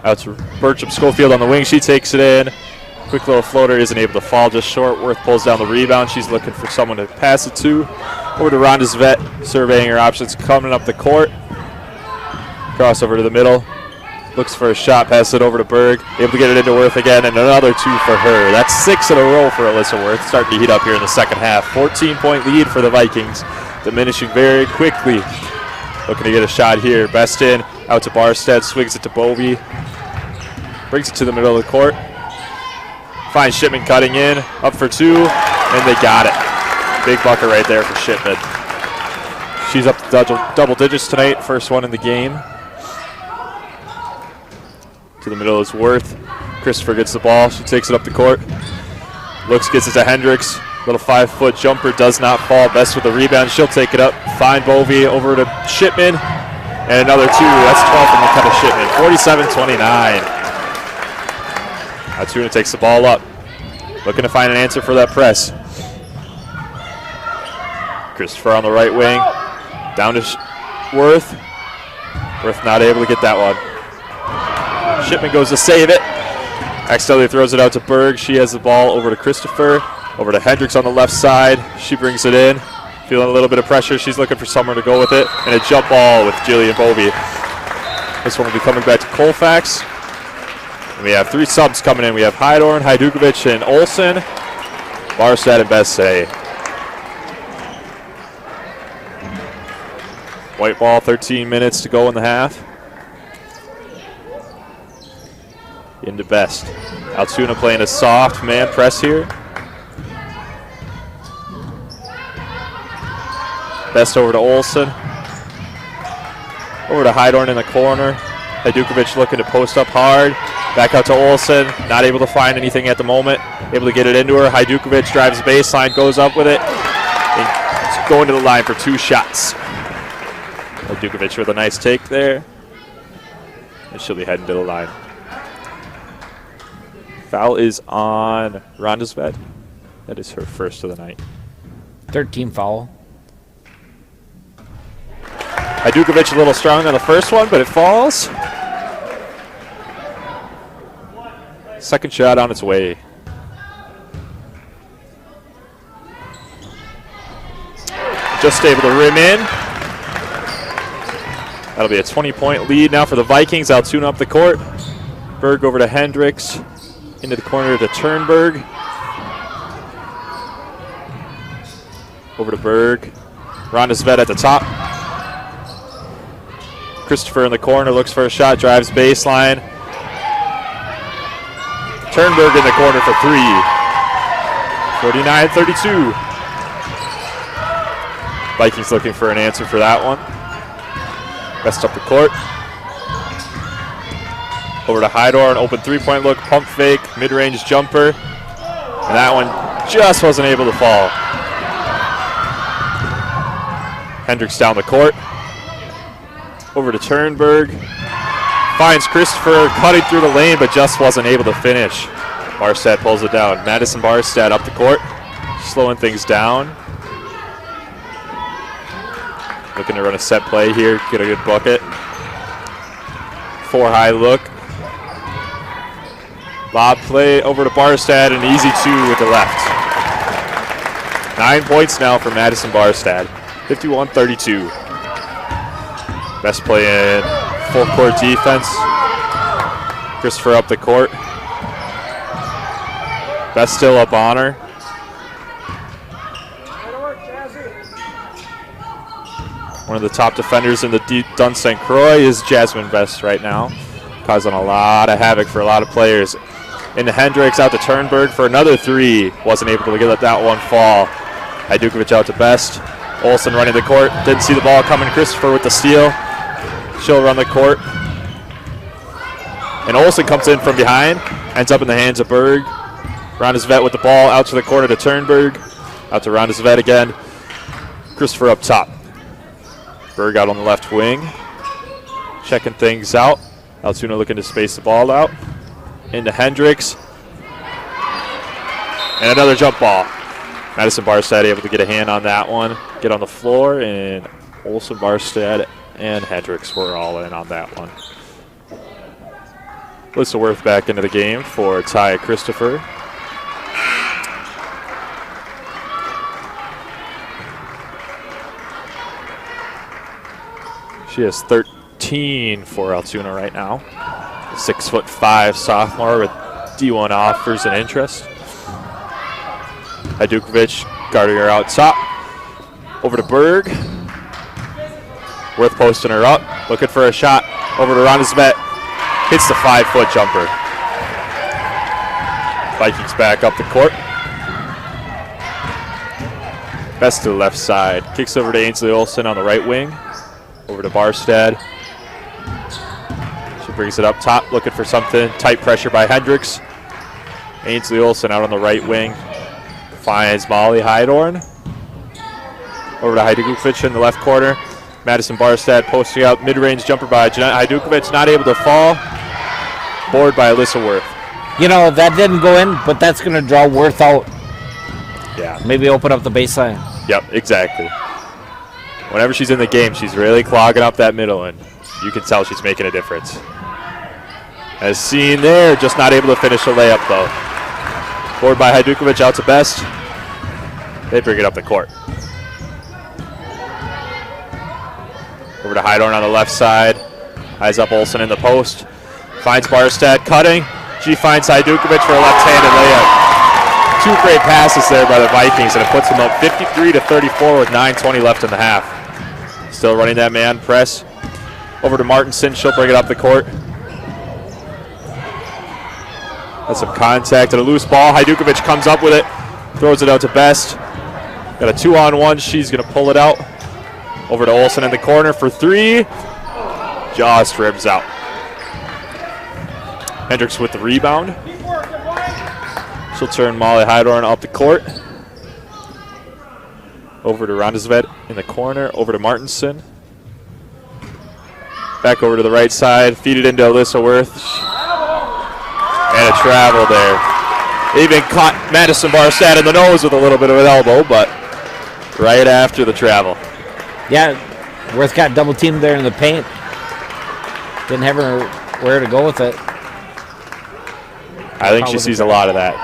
Out to Bertram Schofield on the wing. She takes it in. Quick little floater, isn't able to fall, just short. Worth pulls down the rebound. She's looking for someone to pass it to. Over to Rondezvet, surveying her options, coming up the court. Crossover to the middle. Looks for a shot, pass it over to Berg. Able to get it into Worth again, and another two for her. That's 6 in a row for Alyssa Worth. Starting to heat up here in the second half. 14-point lead for the Vikings. Diminishing very quickly. Looking to get a shot here. Best in, out to Barstead, swings it to Bovey. Brings it to the middle of the court. Finds Shipman cutting in, up for two, and they got it. Big bucket right there for Shipman. She's up to double digits tonight. First one in the game. To the middle is Worth. Christopher gets the ball. She takes it up the court. Looks, gets it to Hendricks. Little 5-foot jumper, does not fall. Best with the rebound. She'll take it up. Find Bovey over to Shipman. And another 2. That's 12 from McKenna Shipman. 47-29. Altoona takes the ball up. Looking to find an answer for that press. Christopher on the right wing. Down to Worth. Worth not able to get that one. Shipman goes to save it. Accidentally throws it out to Berg. She has the ball over to Christopher. Over to Hendricks on the left side. She brings it in. Feeling a little bit of pressure. She's looking for somewhere to go with it. And a jump ball with Jillian Bovey. This one will be coming back to Colfax. And we have 3 subs coming in. We have Hydorn, Hajdukovic, and Olsen. Barstad and Bessay. White ball, 13 minutes to go in the half. Into Best. Altoona playing a soft man press here. Best over to Olsen. Over to Hydorn in the corner. Hajdukovic looking to post up hard. Back out to Olsen. Not able to find anything at the moment. Able to get it into her. Hajdukovic drives baseline, goes up with it. And going to the line for 2 shots. Hajdukovic with a nice take there. And she'll be heading to the line. Foul is on Rondesvet. That is her first of the night. 13 foul. Hajdukovic a little strong on the first one, but it falls. Second shot on its way. Just able to rim in. That'll be a 20-point lead now for the Vikings. Altoona up the court. Berg over to Hendricks. Into the corner to Turnberg. Over to Berg. Rondesvet at the top. Christopher in the corner, looks for a shot, drives baseline. Turnberg in the corner for 3. 49-32. Vikings looking for an answer for that one. Best up the court. Over to Hydorn, open 3-point look, pump fake, mid-range jumper. And that one just wasn't able to fall. Hendricks down the court. Over to Turnberg. Finds Christopher cutting through the lane, but just wasn't able to finish. Barstad pulls it down. Madison Barstad up the court, slowing things down. Looking to run a set play here, get a good bucket. 4-high look. Lob play over to Barstad, an easy 2 with the left. 9 points now for Madison Barstad. 51-32. Best play in full court defense. Christopher up the court. Best still up on her. One of the top defenders in the Dun St. Croix is Jasmine Best right now, causing a lot of havoc for a lot of players. Into Hendricks, out to Turnberg for another 3. Wasn't able to get that one fall. Hajdukovic out to Best. Olsen running the court. Didn't see the ball coming. Christopher with the steal. She'll run the court. And Olsen comes in from behind. Ends up in the hands of Berg. Rondesvet with the ball out to the corner to Turnberg. Out to Rondesvet again. Christopher up top. Berg out on the left wing. Checking things out. Altoona looking to space the ball out. Into Hendricks. And another jump ball. Madison Barstad able to get a hand on that one. Get on the floor, and Olsen, Barstad, and Hendricks were all in on that one. Alyssa Worth back into the game for Ty Christopher. She has 13 for Altoona right now. 6'5" sophomore with D1 offers and interest. Hajdukovic guarding her out top. Over to Berg. Worth posting her up. Looking for a shot. Over to Rondesvet. Hits the 5-foot jumper. Vikings back up the court. Best to the left side. Kicks over to Ainsley Olsen on the right wing. Over to Barstad. She brings it up top, looking for something. Tight pressure by Hendricks. Ainsley Olsen out on the right wing. Finds Molly Hydorn. Over to Hajdukovic in the left corner. Madison Barstad posting out. Mid-range jumper by Jeanette Hajdukovic. Not able to fall. Board by Alyssa Worth. You know, that didn't go in, but that's going to draw Worth out. Yeah. Maybe open up the baseline. Yep, exactly. Whenever she's in the game, she's really clogging up that middle, and you can tell she's making a difference. As seen there, just not able to finish a layup, though. Board by Hajdukovic out to Best. They bring it up the court. Over to Hydorn on the left side. Eyes up Olsen in the post. Finds Barstad cutting. She finds Hajdukovic for a left-handed layup. 2 great passes there by the Vikings, and it puts them up 53-34 with 9:20 left in the half. Still running that man press. Over to Martinson. She'll bring it up the court. That's some contact and a loose ball. Hajdukovic comes up with it. Throws it out to Best. Got a 2-on-1. She's going to pull it out. Over to Olsen in the corner for 3. Just ribs out. Hendricks with the rebound. She'll turn Molly Hydorn up the court. Over to Rondesvet in the corner. Over to Martinson. Back over to the right side. Feed it into Alyssa Worth. And a travel there. Even caught Madison Barstad in the nose with a little bit of an elbow, but right after the travel. Yeah, Worth got double teamed there in the paint. Didn't have her where to go with it. I think she sees a lot of that.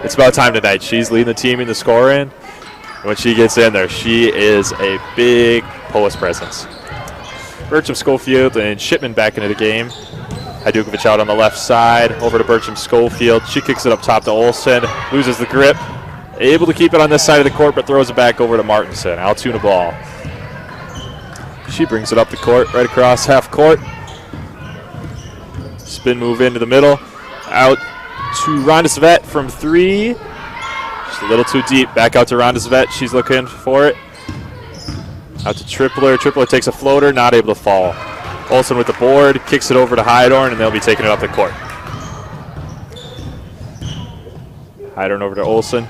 It's about time tonight. She's leading the team in the scoring. When she gets in there, she is a big post presence. Bertram Schofield and Shipman back into the game. Hajdukovic out on the left side. Over to Bertram Schofield. She kicks it up top to Olsen. Loses the grip. Able to keep it on this side of the court, but throws it back over to Martinson. Altoona ball. She brings it up the court, right across half court. Spin move into the middle. Out to Rondesvet from 3. Just a little too deep. Back out to Rondesvet. She's looking for it. Out to Tripler. Tripler takes a floater, not able to fall. Olsen with the board, kicks it over to Hydorn, and they'll be taking it up the court. Hydorn over to Olsen.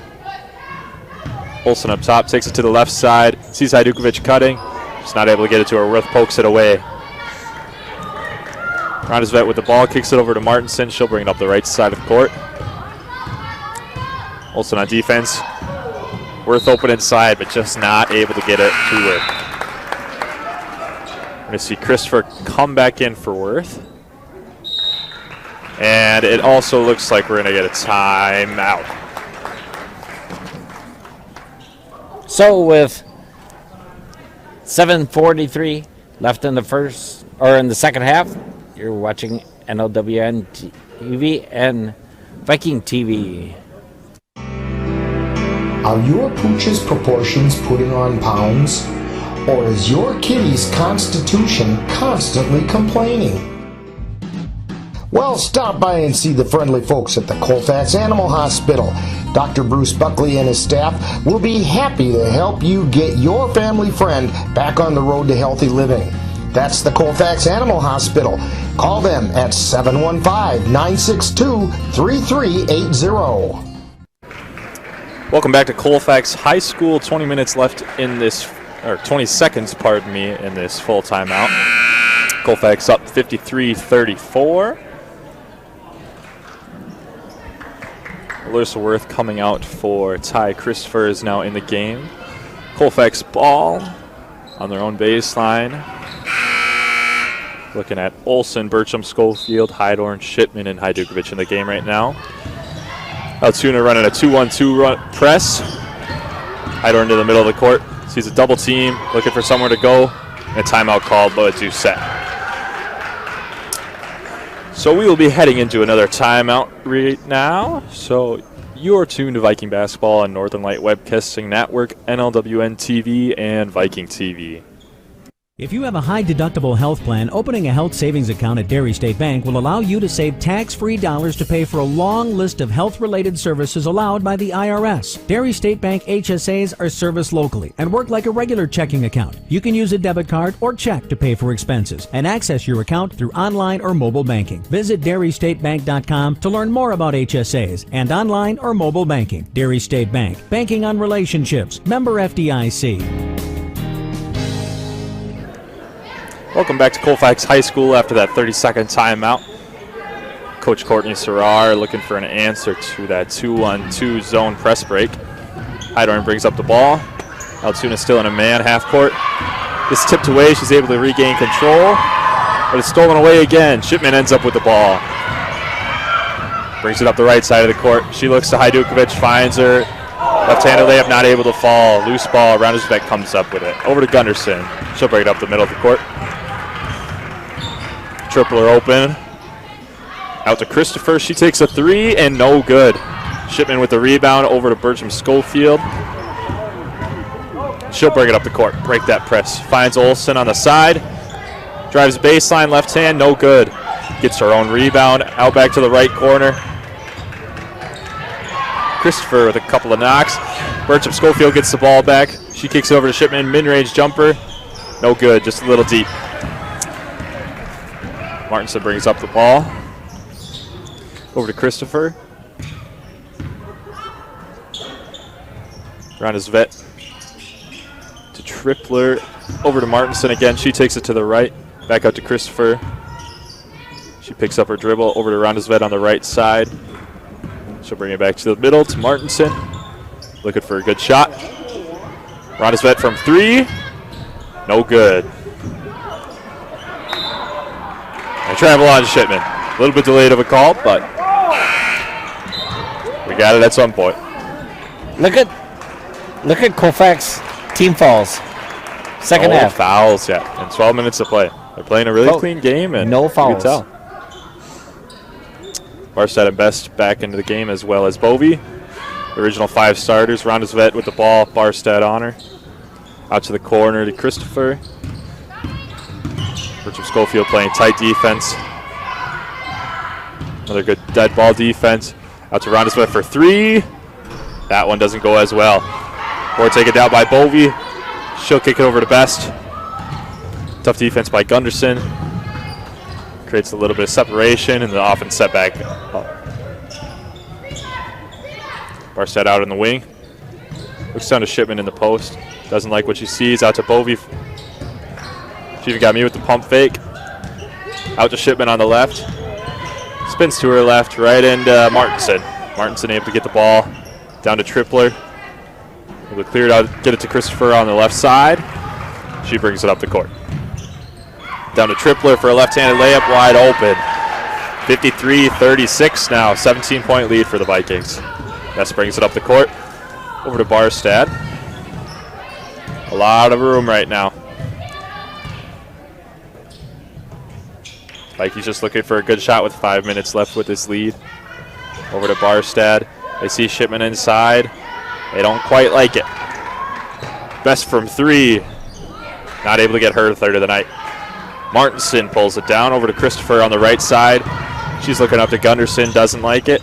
Olsen up top, takes it to the left side. Sees Hajdukovic cutting. Just not able to get it to her. Worth pokes it away. Rondesvet with the ball, kicks it over to Martinson. She'll bring it up the right side of the court. Olsen on defense. Worth open inside, but just not able to get it to her. We're going to see Christopher come back in for Worth. And it also looks like we're going to get a timeout. So with 7:43 left in the second half, you're watching NLWN-TV and Viking TV. Are your pooch's proportions putting on pounds? Or is your kitty's constitution constantly complaining? Well, stop by and see the friendly folks at the Colfax Animal Hospital. Dr. Bruce Buckley and his staff will be happy to help you get your family friend back on the road to healthy living. That's the Colfax Animal Hospital. Call them at 715-962-3380. Welcome back to Colfax High School. 20 minutes left in this, or 20 seconds, pardon me, in this full timeout. Colfax up 53-34. Alyssa Worth coming out for Ty Christopher is now in the game. Colfax ball on their own baseline. Looking at Olsen, Bertram, Schofield, Hydorn, Shipman, and Hajdukovic in the game right now. Altoona running a 2-1-2 run press. Hydorn to the middle of the court. Sees a double team, looking for somewhere to go. And a timeout called, but it's set. So we will be heading into another timeout right now. So you're tuned to Viking Basketball on Northern Light Webcasting Network, NLWN-TV, and Viking TV. If you have a high-deductible health plan, opening a health savings account at Dairy State Bank will allow you to save tax-free dollars to pay for a long list of health-related services allowed by the IRS. Dairy State Bank HSAs are serviced locally and work like a regular checking account. You can use a debit card or check to pay for expenses and access your account through online or mobile banking. Visit DairyStateBank.com to learn more about HSAs and online or mobile banking. Dairy State Bank, banking on relationships. Member FDIC. Welcome back to Colfax High School after that 30-second timeout. Coach Courtney Serrar looking for an answer to that 2-on-2 zone press break. Hydorn brings up the ball. Altoona still in a man half court. This tipped away. She's able to regain control, but it's stolen away again. Shipman ends up with the ball. Brings it up the right side of the court. She looks to Hajdukovic, finds her. Left-handed layup, not able to fall. Loose ball. Roundesbeck comes up with it. Over to Gunderson. She'll bring it up the middle of the court. Tripler open. Out to Christopher. She takes a three and no good. Shipman with the rebound over to Bertram Schofield. She'll bring it up the court. Break that press. Finds Olsen on the side. Drives baseline, left hand, no good. Gets her own rebound. Out back to the right corner. Christopher with a couple of knocks. Bertram Schofield gets the ball back. She kicks over to Shipman. Mid-range jumper. No good, just a little deep. Martinson brings up the ball. Over to Christopher. Roundesvet to Tripler. Over to Martinson again. She takes it to the right. Back out to Christopher. She picks up her dribble. Over to Roundesvet on the right side. She'll bring it back to the middle to Martinson. Looking for a good shot. Roundesvet from three. No good. And travel on Shipman. A little bit delayed of a call, but we got it at some point. Look at Colfax team fouls. Second half. Fouls, yeah. And 12 minutes to play. They're playing a really clean game, and no fouls. You can tell. Barstead and Best back into the game, as well as Bovey. The original five starters. Roundesvet with the ball. Barstead on her. Out to the corner to Christopher. Bertram Schofield playing tight defense. Another good dead ball defense. Out to Roundesvet for three. That one doesn't go as well. Or taken down by Bovey. She'll kick it over to Best. Tough defense by Gunderson. Creates a little bit of separation and the offense setback. Barstead out in the wing. Looks down to Shipman in the post. Doesn't like what she sees. Out to Bovey. She even got me with the pump fake. Out to Shipman on the left. Spins to her left, right into Martinson. Martinson able to get the ball down to Tripler. Able to clear it out, get it to Christopher on the left side. She brings it up the court. Down to Tripler for a left-handed layup, wide open. 53-36 now, 17-point lead for the Vikings. Best brings it up the court. Over to Barstead. A lot of room right now. Vikings just looking for a good shot with 5 minutes left with this lead. Over to Barstead. They see Shipman inside. They don't quite like it. Best from three. Not able to get her third of the night. Martinson pulls it down over to Christopher on the right side. She's looking up to Gunderson, doesn't like it.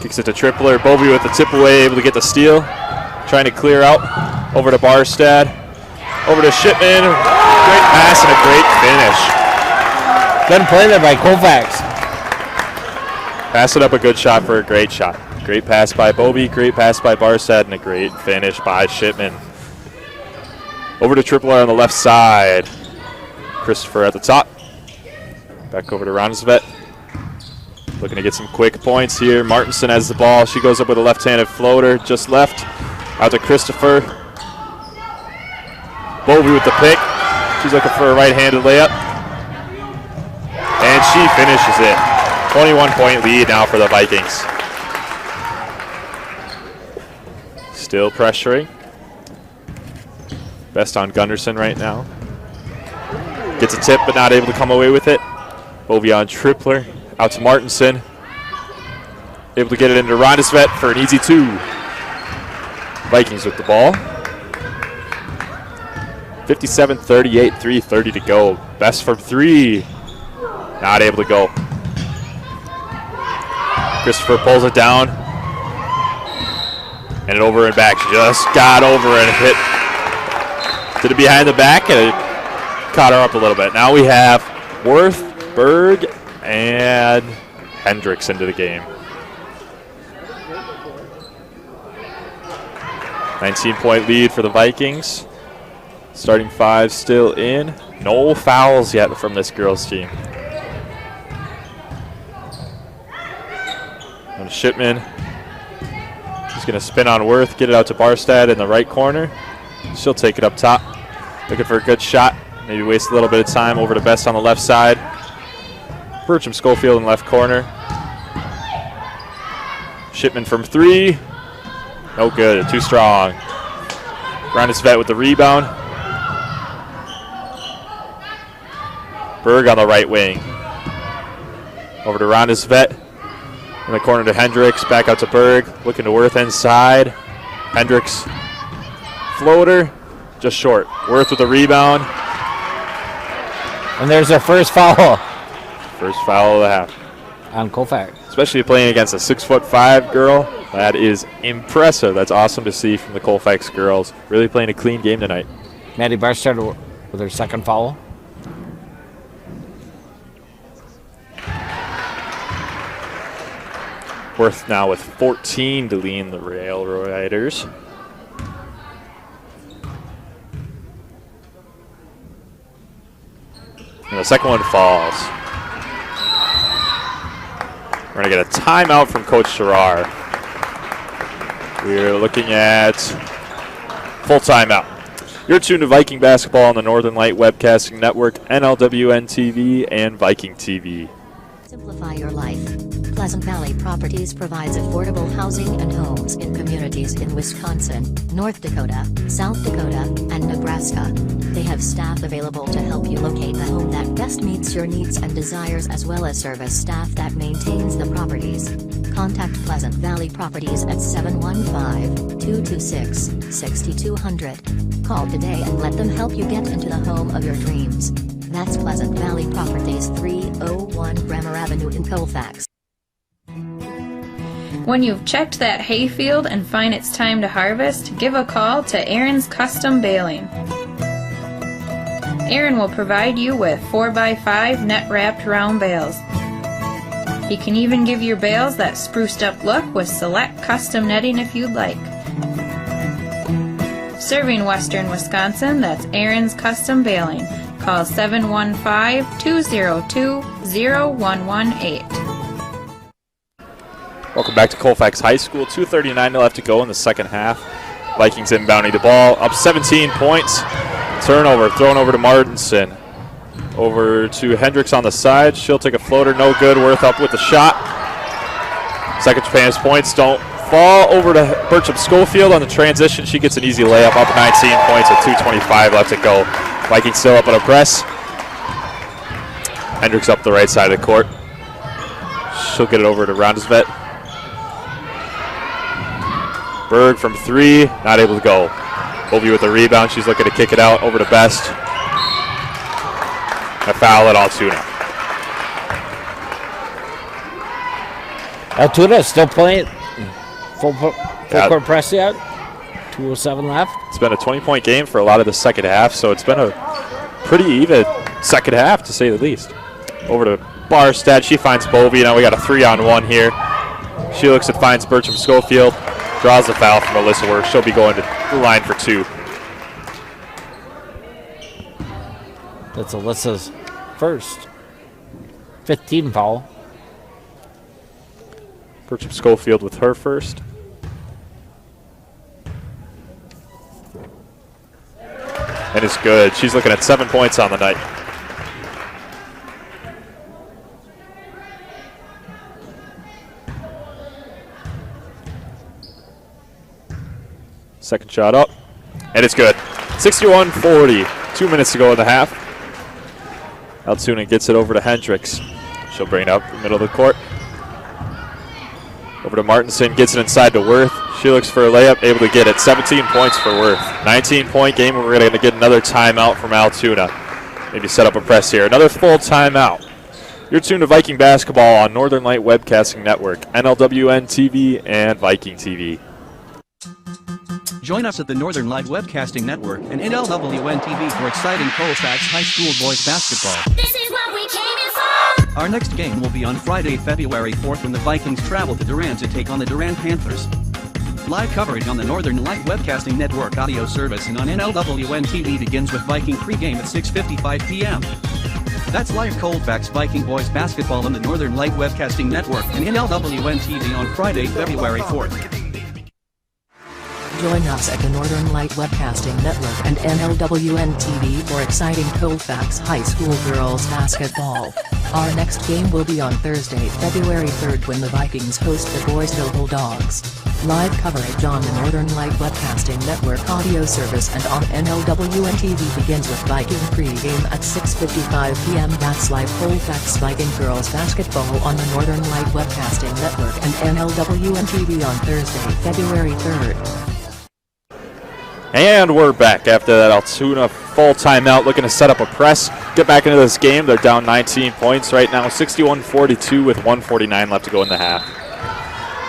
Kicks it to Tripler. Bovey with the tip away, able to get the steal. Trying to clear out. Over to Barstead. Over to Shipman. Great pass and a great finish. Good play there by Colfax. Pass it up, a good shot for a great shot. Great pass by Bovey, great pass by Barstead, and a great finish by Shipman. Over to Tripler on the left side. Christopher at the top. Back over to Roundesvet. Looking to get some quick points here. Martinson has the ball. She goes up with a left-handed floater, just left. Out to Christopher. Bovey with the pick. She's looking for a right-handed layup. And she finishes it. 21-point lead now for the Vikings. Still pressuring. Best on Gunderson right now. Gets a tip, but not able to come away with it. Bovey on Tripler. Out to Martinson. Able to get it into Roundesvet for an easy two. Vikings with the ball. 57-38, 3:30 to go. Best from three. Not able to go. Christopher pulls it down. And over and back. She just got over and hit. Did it behind the back and it caught her up a little bit. Now we have Worth, Berg, and Hendricks into the game. 19-point lead for the Vikings. Starting five still in. No fouls yet from this girls team. And Shipman. He's going to spin on Worth, get it out to Barstad in the right corner. She'll take it up top. Looking for a good shot. Maybe waste a little bit of time over to Best on the left side. Bertram Schofield in left corner. Shipman from three. No good, too strong. Randis-Vet with the rebound. Berg on the right wing. Over to Randis-Vet. In the corner to Hendricks, back out to Berg. Looking to Worth inside. Hendricks, floater, just short. Worth with the rebound. And there's our first foul. First foul of the half. On Colfax. Especially playing against a 6'5" girl. That is impressive. That's awesome to see from the Colfax girls. Really playing a clean game tonight. Maddie Barstad with her second foul. Worth now with 14 to lead the Railroaders. And the second one falls. We're going to get a timeout from Coach Sherrar. We're looking at full timeout. You're tuned to Viking basketball on the Northern Light Webcasting Network, NLWN-TV, and Viking TV. Simplify your life. Pleasant Valley Properties provides affordable housing and homes in communities in Wisconsin, North Dakota, South Dakota, and Nebraska. They have staff available to help you locate the home that best meets your needs and desires, as well as service staff that maintains the properties. Contact Pleasant Valley Properties at 715-226-6200. Call today and let them help you get into the home of your dreams. That's Pleasant Valley Properties, 301 Bremer Avenue in Colfax. When you've checked that hayfield and find it's time to harvest, give a call to Aaron's Custom Baling. Aaron will provide you with 4x5 net-wrapped round bales. He can even give your bales that spruced up look with select custom netting if you'd like. Serving Western Wisconsin, that's Aaron's Custom Baling. Call 715-202-0118. Welcome back to Colfax High School. 2:39 left to go in the second half. Vikings inbounding the ball, up 17 points. Turnover, thrown over to Martinson. Over to Hendricks on the side. She'll take a floater, no good. Worth up with the shot. Second Japan's points don't fall. Over to Bertram Schofield on the transition. She gets an easy layup, up 19 points with 2:25 left to go. Vikings still up on a press. Hendricks up the right side of the court. She'll get it over to Randis-Vet. Berg from three, not able to go. Bovey with the rebound. She's looking to kick it out over to Best. A foul at Altoona. Altoona is still playing full court press yet. 2:07 left. It's been a 20-point game for a lot of the second half, so it's been a pretty even second half, to say the least. Over to Barstad. She finds Bovey. Now we got a 3-on-1 here. She looks and finds Bertram Schofield. Draws the foul from Alyssa Work. She'll be going to the line for two. That's Alyssa's first 15 foul. Bertram Schofield with her first. And it's good. She's looking at 7 points on the night. Second shot up, and it's good. 61-40, 2 minutes to go in the half. Altoona gets it over to Hendricks. She'll bring it up the middle of the court. Over to Martinson, gets it inside to Worth. She looks for a layup, able to get it. 17 points for Worth. 19-point game, and we're going to get another timeout from Altoona. Maybe set up a press here. Another full timeout. You're tuned to Viking basketball on Northern Light Webcasting Network, NLWN-TV, and Viking TV. Join us at the Northern Light Webcasting Network and NLWN-TV for exciting Colfax High School boys basketball. This is what we came in for! Our next game will be on Friday, February 4th when the Vikings travel to Durant to take on the Durant Panthers. Live coverage on the Northern Light Webcasting Network audio service and on NLWN-TV begins with Viking pregame at 6:55 p.m. That's live Colfax Viking boys basketball on the Northern Light Webcasting Network and NLWN-TV on Friday, February 4th. Join us at the Northern Light Webcasting Network and NLWN-TV for exciting Colfax High School girls basketball. Our next game will be on Thursday, February 3rd when the Vikings host the Boysville Bulldogs. Live coverage on the Northern Light Webcasting Network audio service and on NLWN-TV begins with Viking pregame at 6:55 p.m. That's live Colfax Viking Girls Basketball on the Northern Light Webcasting Network and NLWN-TV on Thursday, February 3rd. And we're back after that Altoona full timeout, looking to set up a press, get back into this game. They're down 19 points right now, 61-42 with 1:49 left to go in the half.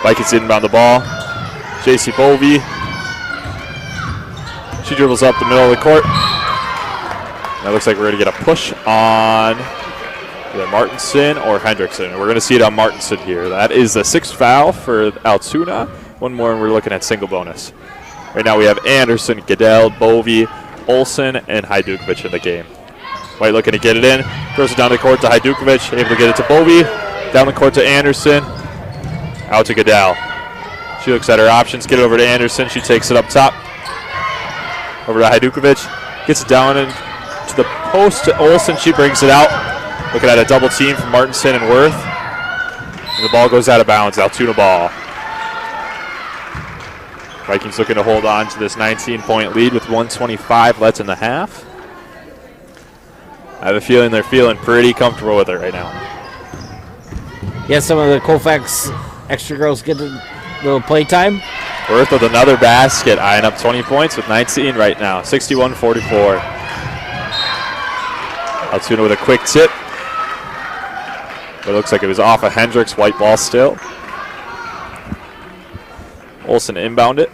Vikings inbound the ball. JC Bovey. She dribbles up the middle of the court. That looks like we're going to get a push on either Martinson or Hendrickson. We're going to see it on Martinson here. That is the 6th foul for Altoona. One more and we're looking at single bonus. Right now we have Anderson, Goodell, Bovey, Olsen, and Hajdukovic in the game. White looking to get it in. Throws it down the court to Hajdukovic. Able to get it to Bovey. Down the court to Anderson. Out to Goodell. She looks at her options. Get it over to Anderson. She takes it up top. Over to Hajdukovic. Gets it down into the post to Olsen. She brings it out. Looking at a double team from Martinson and Worth. And the ball goes out of bounds. Altoona ball. Vikings looking to hold on to this 19-point lead with 1:25 left in the half. I have a feeling they're feeling pretty comfortable with it right now. Yeah, some of the Colfax extra girls get a little play time. Worth with another basket, eyeing up 20 points with 19 right now, 61-44. Altoona with a quick tip. But it looks like it was off of Hendricks, white ball still. Olsen inbound it.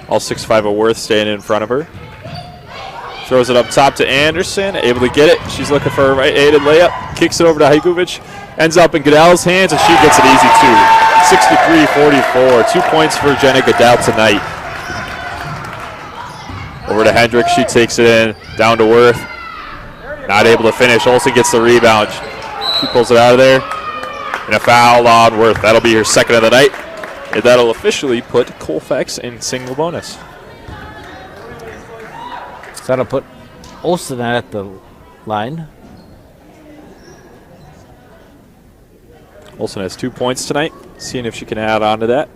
All 6'5" of Worth staying in front of her. Throws it up top to Anderson, able to get it. She's looking for a right-handed layup. Kicks it over to Hajdukovic. Ends up in Goodell's hands, and she gets it easy too. 63-44. 2 points for Jenna Goodell tonight. Over to Hendricks. She takes it in. Down to Worth. Not able to finish. Olsen gets the rebound. She pulls it out of there. And a foul on Worth. That'll be her second of the night. And that'll officially put Colfax in single bonus. So that'll put Olsen at the line. Olsen has 2 points tonight. Seeing if she can add on to that.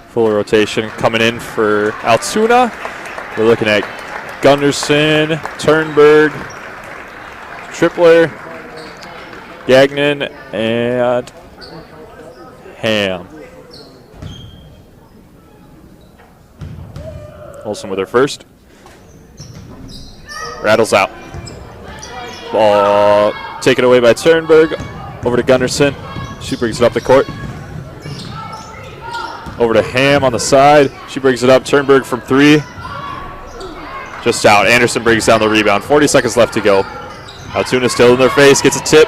Full rotation coming in for Altoona. We're looking at Gunderson, Turnberg, Tripler, Gagnon, and Ham. Olsen with her first. Rattles out. Ball taken away by Turnberg. Over to Gunderson. She brings it up the court. Over to Ham on the side. She brings it up. Turnberg from three. Just out. Anderson brings down the rebound. 40 seconds left to go. Altoona still in their face. Gets a tip.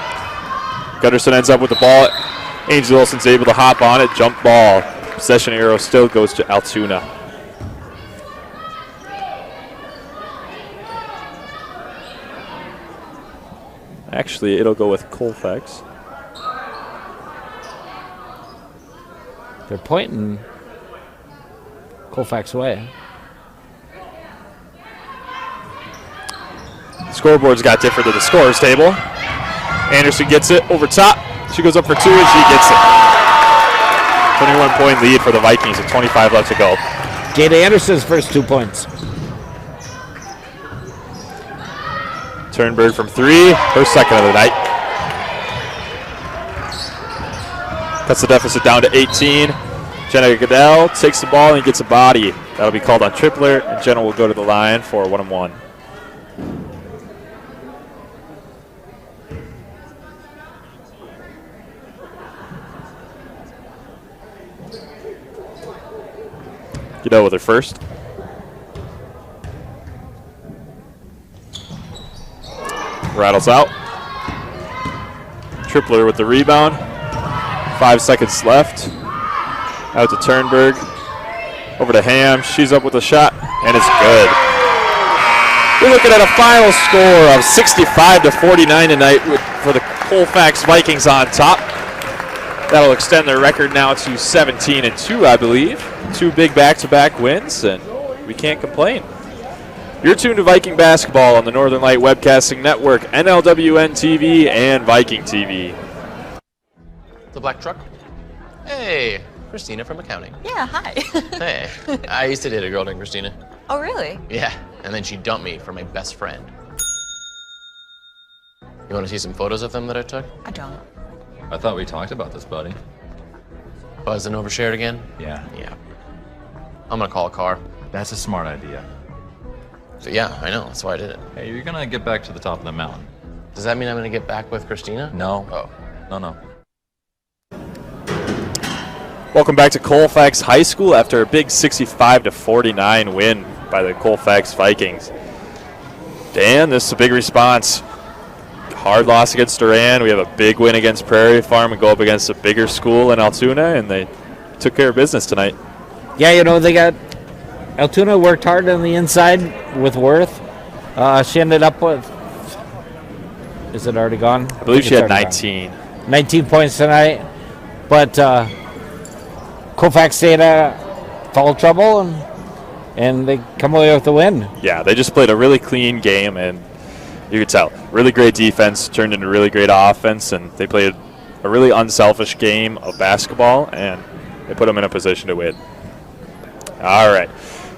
Gunderson ends up with the ball. Angel Olsen's able to hop on it. Jump ball. Possession arrow still goes to Altoona. Actually, it'll go with Colfax. They're pointing Colfax way. The scoreboard's got different than the scorer's table. Anderson gets it over top. She goes up for two and she gets it. 21-point lead for the Vikings with 25 left to go. Jada Anderson's first 2 points. Turnberg from three, her second of the night. Cuts the deficit down to 18. Jenna Goodell takes the ball and gets a body. That'll be called on Tripler, and Jenna will go to the line for 1-on-1. Goodell with her first. Rattles out. Tripler with the rebound. 5 seconds left. Out to Turnberg. Over to Ham. She's up with a shot, and it's good. We're looking at a final score of 65-49 tonight for the Colfax Vikings on top. That'll extend their record now to 17-2, I believe. 2 big back-to-back wins, and we can't complain. You're tuned to Viking basketball on the Northern Light Webcasting Network, NLWN-TV, and Viking TV. The black truck? Hey, Christina from accounting. Yeah, hi. Hey, I used to date a girl named Christina. Oh, really? Yeah, and then she dumped me for my best friend. You want to see some photos of them that I took? I don't. I thought we talked about this, buddy. Buzz and overshared again? Yeah. Yeah. I'm gonna call a car. That's a smart idea. So yeah, I know, that's why I did it. Hey, you're gonna get back to the top of the mountain. Does that mean I'm gonna get back with Christina? No. Oh. No. Welcome back to Colfax High School after a big 65-49 win by the Colfax Vikings. Dan, this is a big response. Hard loss against Durand. We have a big win against Prairie Farm and go up against a bigger school in Altoona, and they took care of business tonight. Yeah, you know, they got Altoona worked hard on the inside with Worth. She ended up with, is it already gone? I believe she had 19. 19 points tonight, but Colfax stayed out of foul trouble, and they come away with the win. Yeah, they just played a really clean game, and you could tell. Really great defense turned into really great offense, and they played a really unselfish game of basketball, and they put them in a position to win. All right,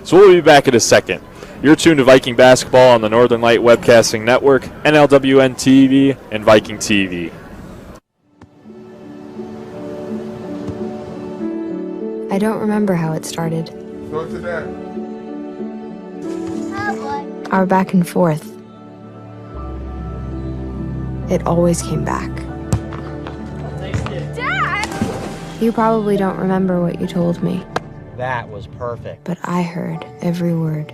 so we'll be back in a second. You're tuned to Viking basketball on the Northern Light Webcasting Network, NLWN-TV, and Viking TV. I don't remember how it started. Go to that. Our back and forth. It always came back. Dad! You probably don't remember what you told me, That was perfect. but I heard every word.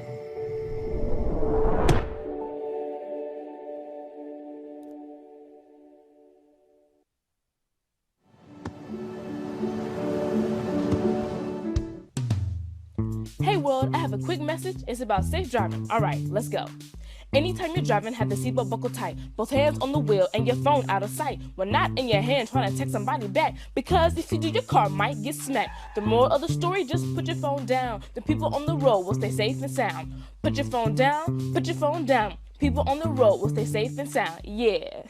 Hey world, I have a quick message. It's about safe driving. All right, let's go. Anytime you're driving, have the seatbelt buckled tight. Both hands on the wheel and your phone out of sight. When not in your hand trying to text somebody back. Because if you do, your car might get smacked. The moral of the story, just put your phone down. The people on the road will stay safe and sound. Put your phone down, put your phone down. People on the road will stay safe and sound. Yeah.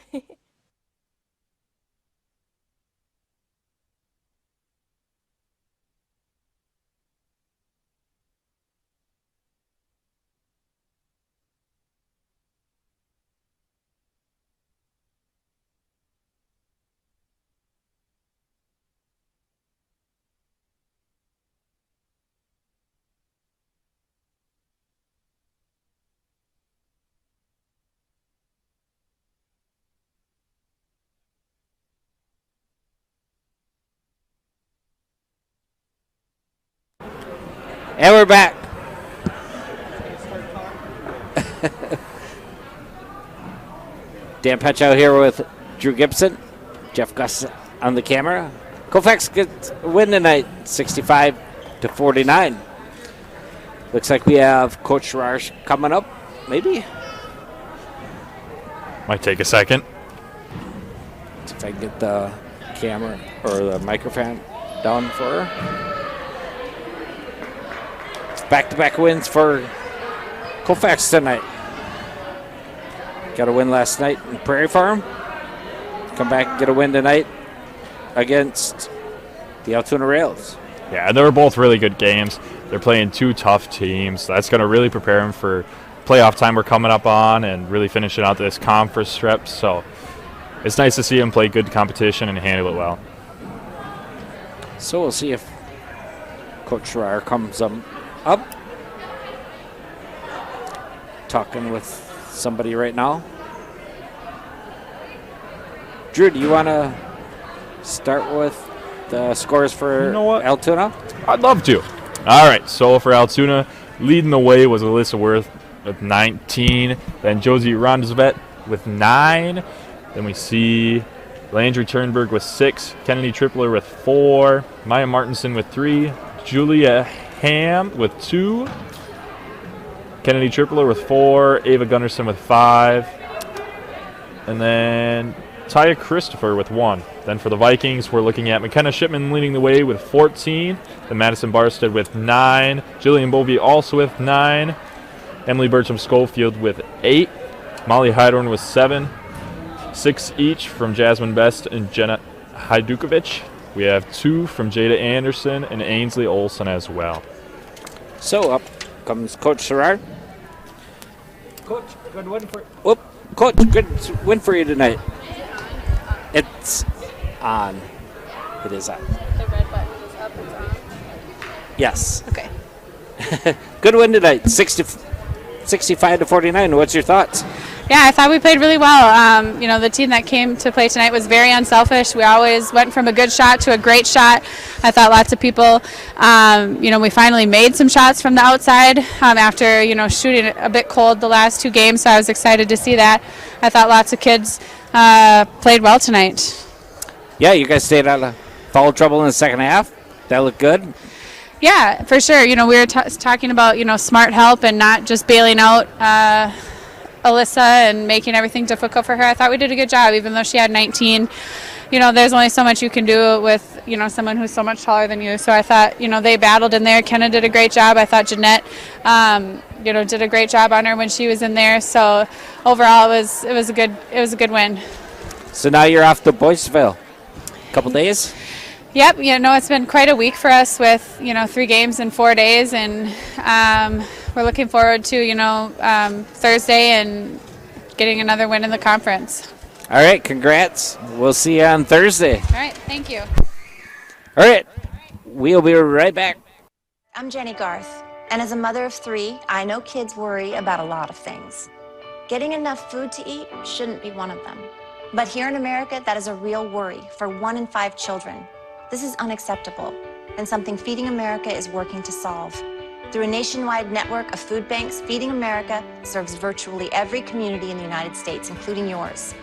And we're back. Dan Petch out here with Drew Gibson. Jeff Gus on the camera. Colfax gets a win tonight, 65-49. Looks like we have Coach Rarsh coming up, maybe. Might take a second. See if I can get the camera or the microphone down for her. Back-to-back wins for Colfax tonight. Got a win last night in Prairie Farm. Come back and get a win tonight against the Altoona Railroaders. Yeah, and they were both really good games. They're playing two tough teams. That's going to really prepare them for playoff time we're coming up on and really finishing out this conference stretch. So it's nice to see them play good competition and handle it well. So we'll see if Coach Schreier comes up. Talking with somebody right now. Drew, do you want to start with the scores for Altoona? I'd love to. All right, so for Altoona, leading the way was Alyssa Worth with 19. Then Josie Rondsvet with 9. Then we see Landry Turnberg with 6. Kennedy Tripler with 4. Maya Martinson with 3. Julia Ham with 2. Kennedy Tripler with 4. Ava Gunnarsson with 5. And then Taya Christopher with 1. Then for the Vikings, we're looking at McKenna Shipman leading the way with 14. Then Madison Barstead with 9. Jillian Bovey also with 9. Emily Bertram Schofield with 8. Molly Hydorn with 7. 6 each from Jasmine Best and Jenna Hajdukovic. We have 2 from Jada Anderson and Ainsley Olson as well. So up comes Coach Serrar. Coach, good win for Coach, good win for you tonight. It's on. It is on. The red button is up, it's on? Yes. Okay. Good win tonight, 65-49. What's your thoughts? Yeah, I thought we played really well. The team that came to play tonight was very unselfish. We always went from a good shot to a great shot. I thought lots of people, we finally made some shots from the outside after, shooting a bit cold the last 2 games, so I was excited to see that. I thought lots of kids played well tonight. Yeah, you guys stayed out of foul trouble in the second half. That looked good. Yeah, for sure. We were talking about, smart help and not just bailing out Alyssa and making everything difficult for her. I thought we did a good job, even though she had 19. There's only so much you can do with, someone who's so much taller than you. So I thought, they battled in there. Kenna did a great job. I thought Jeanette, did a great job on her when she was in there. So overall, it was a good win. So now you're off to Boyceville. Couple days? Yep. It's been quite a week for us with, 3 games in 4 days, and we're looking forward to, Thursday and getting another win in the conference. All right, congrats. We'll see you on Thursday. All right, thank you. All right, we'll be right back. I'm Jenny Garth, and as a mother of 3, I know kids worry about a lot of things. Getting enough food to eat shouldn't be one of them. But here in America, that is a real worry for 1 in 5 children. This is unacceptable, and something Feeding America is working to solve. Through a nationwide network of food banks, Feeding America serves virtually every community in the United States, including yours.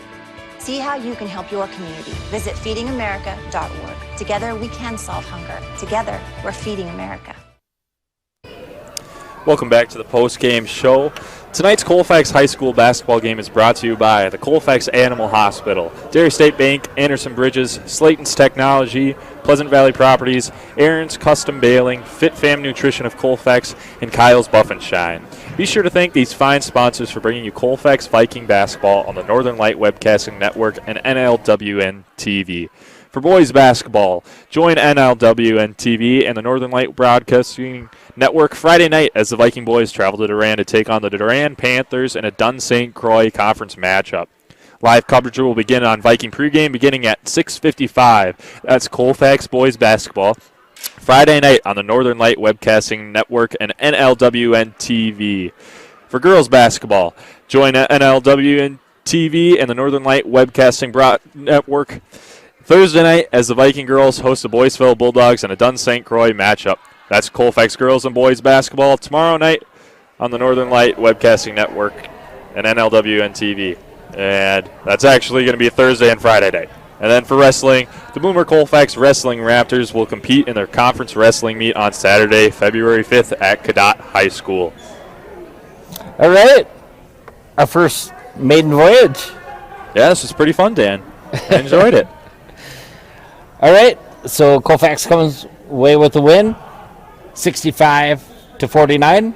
See how you can help your community. Visit feedingamerica.org. Together, we can solve hunger. Together, we're Feeding America. Welcome back to the post-game show. Tonight's Colfax High School basketball game is brought to you by the Colfax Animal Hospital, Dairy State Bank, Anderson Bridges, Slayton's Technology, Pleasant Valley Properties, Aaron's Custom Baling, Fit Fam Nutrition of Colfax, and Kyle's Buff and Shine. Be sure to thank these fine sponsors for bringing you Colfax Viking basketball on the Northern Light Webcasting Network and NLWN-TV. For boys basketball, join NLWN-TV and the Northern Light Broadcasting Network Friday night as the Viking boys travel to Durand to take on the Durand Panthers in a Dunn St. Croix conference matchup. Live coverage will begin on Viking pregame beginning at 6:55. That's Colfax boys basketball Friday night on the Northern Light Webcasting Network and NLWN-TV. For girls basketball, join NLWN-TV and the Northern Light Webcasting Network Thursday night as the Viking girls host the Boyceville Bulldogs in a Dunn St. Croix matchup. That's Colfax girls and boys basketball tomorrow night on the Northern Light Webcasting Network and NLWN-TV. And that's actually going to be Thursday and Friday night. And then for wrestling, the Boomer Colfax Wrestling Raptors will compete in their conference wrestling meet on Saturday, February 5th at Cadott High School. All right. Our first maiden voyage. Yeah, this was pretty fun, Dan. I enjoyed it. All right. So Colfax comes away with the win, 65-49.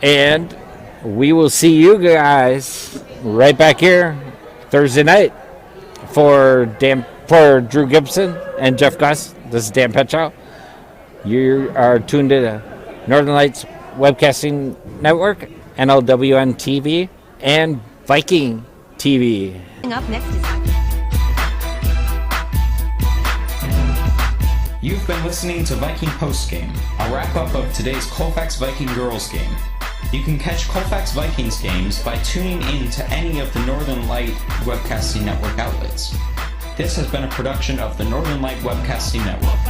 And we will see you guys right back here Thursday night. For Drew Gibson and Jeff Gus, this is Dan Petchow. You are tuned to Northern Lights Webcasting Network, NLWN-TV, and Viking TV. Up next is You've been listening to Viking Postgame, a wrap-up of today's Colfax Viking Girls game. You can catch Colfax Vikings games by tuning in to any of the Northern Light Webcasting Network outlets. This has been a production of the Northern Light Webcasting Network.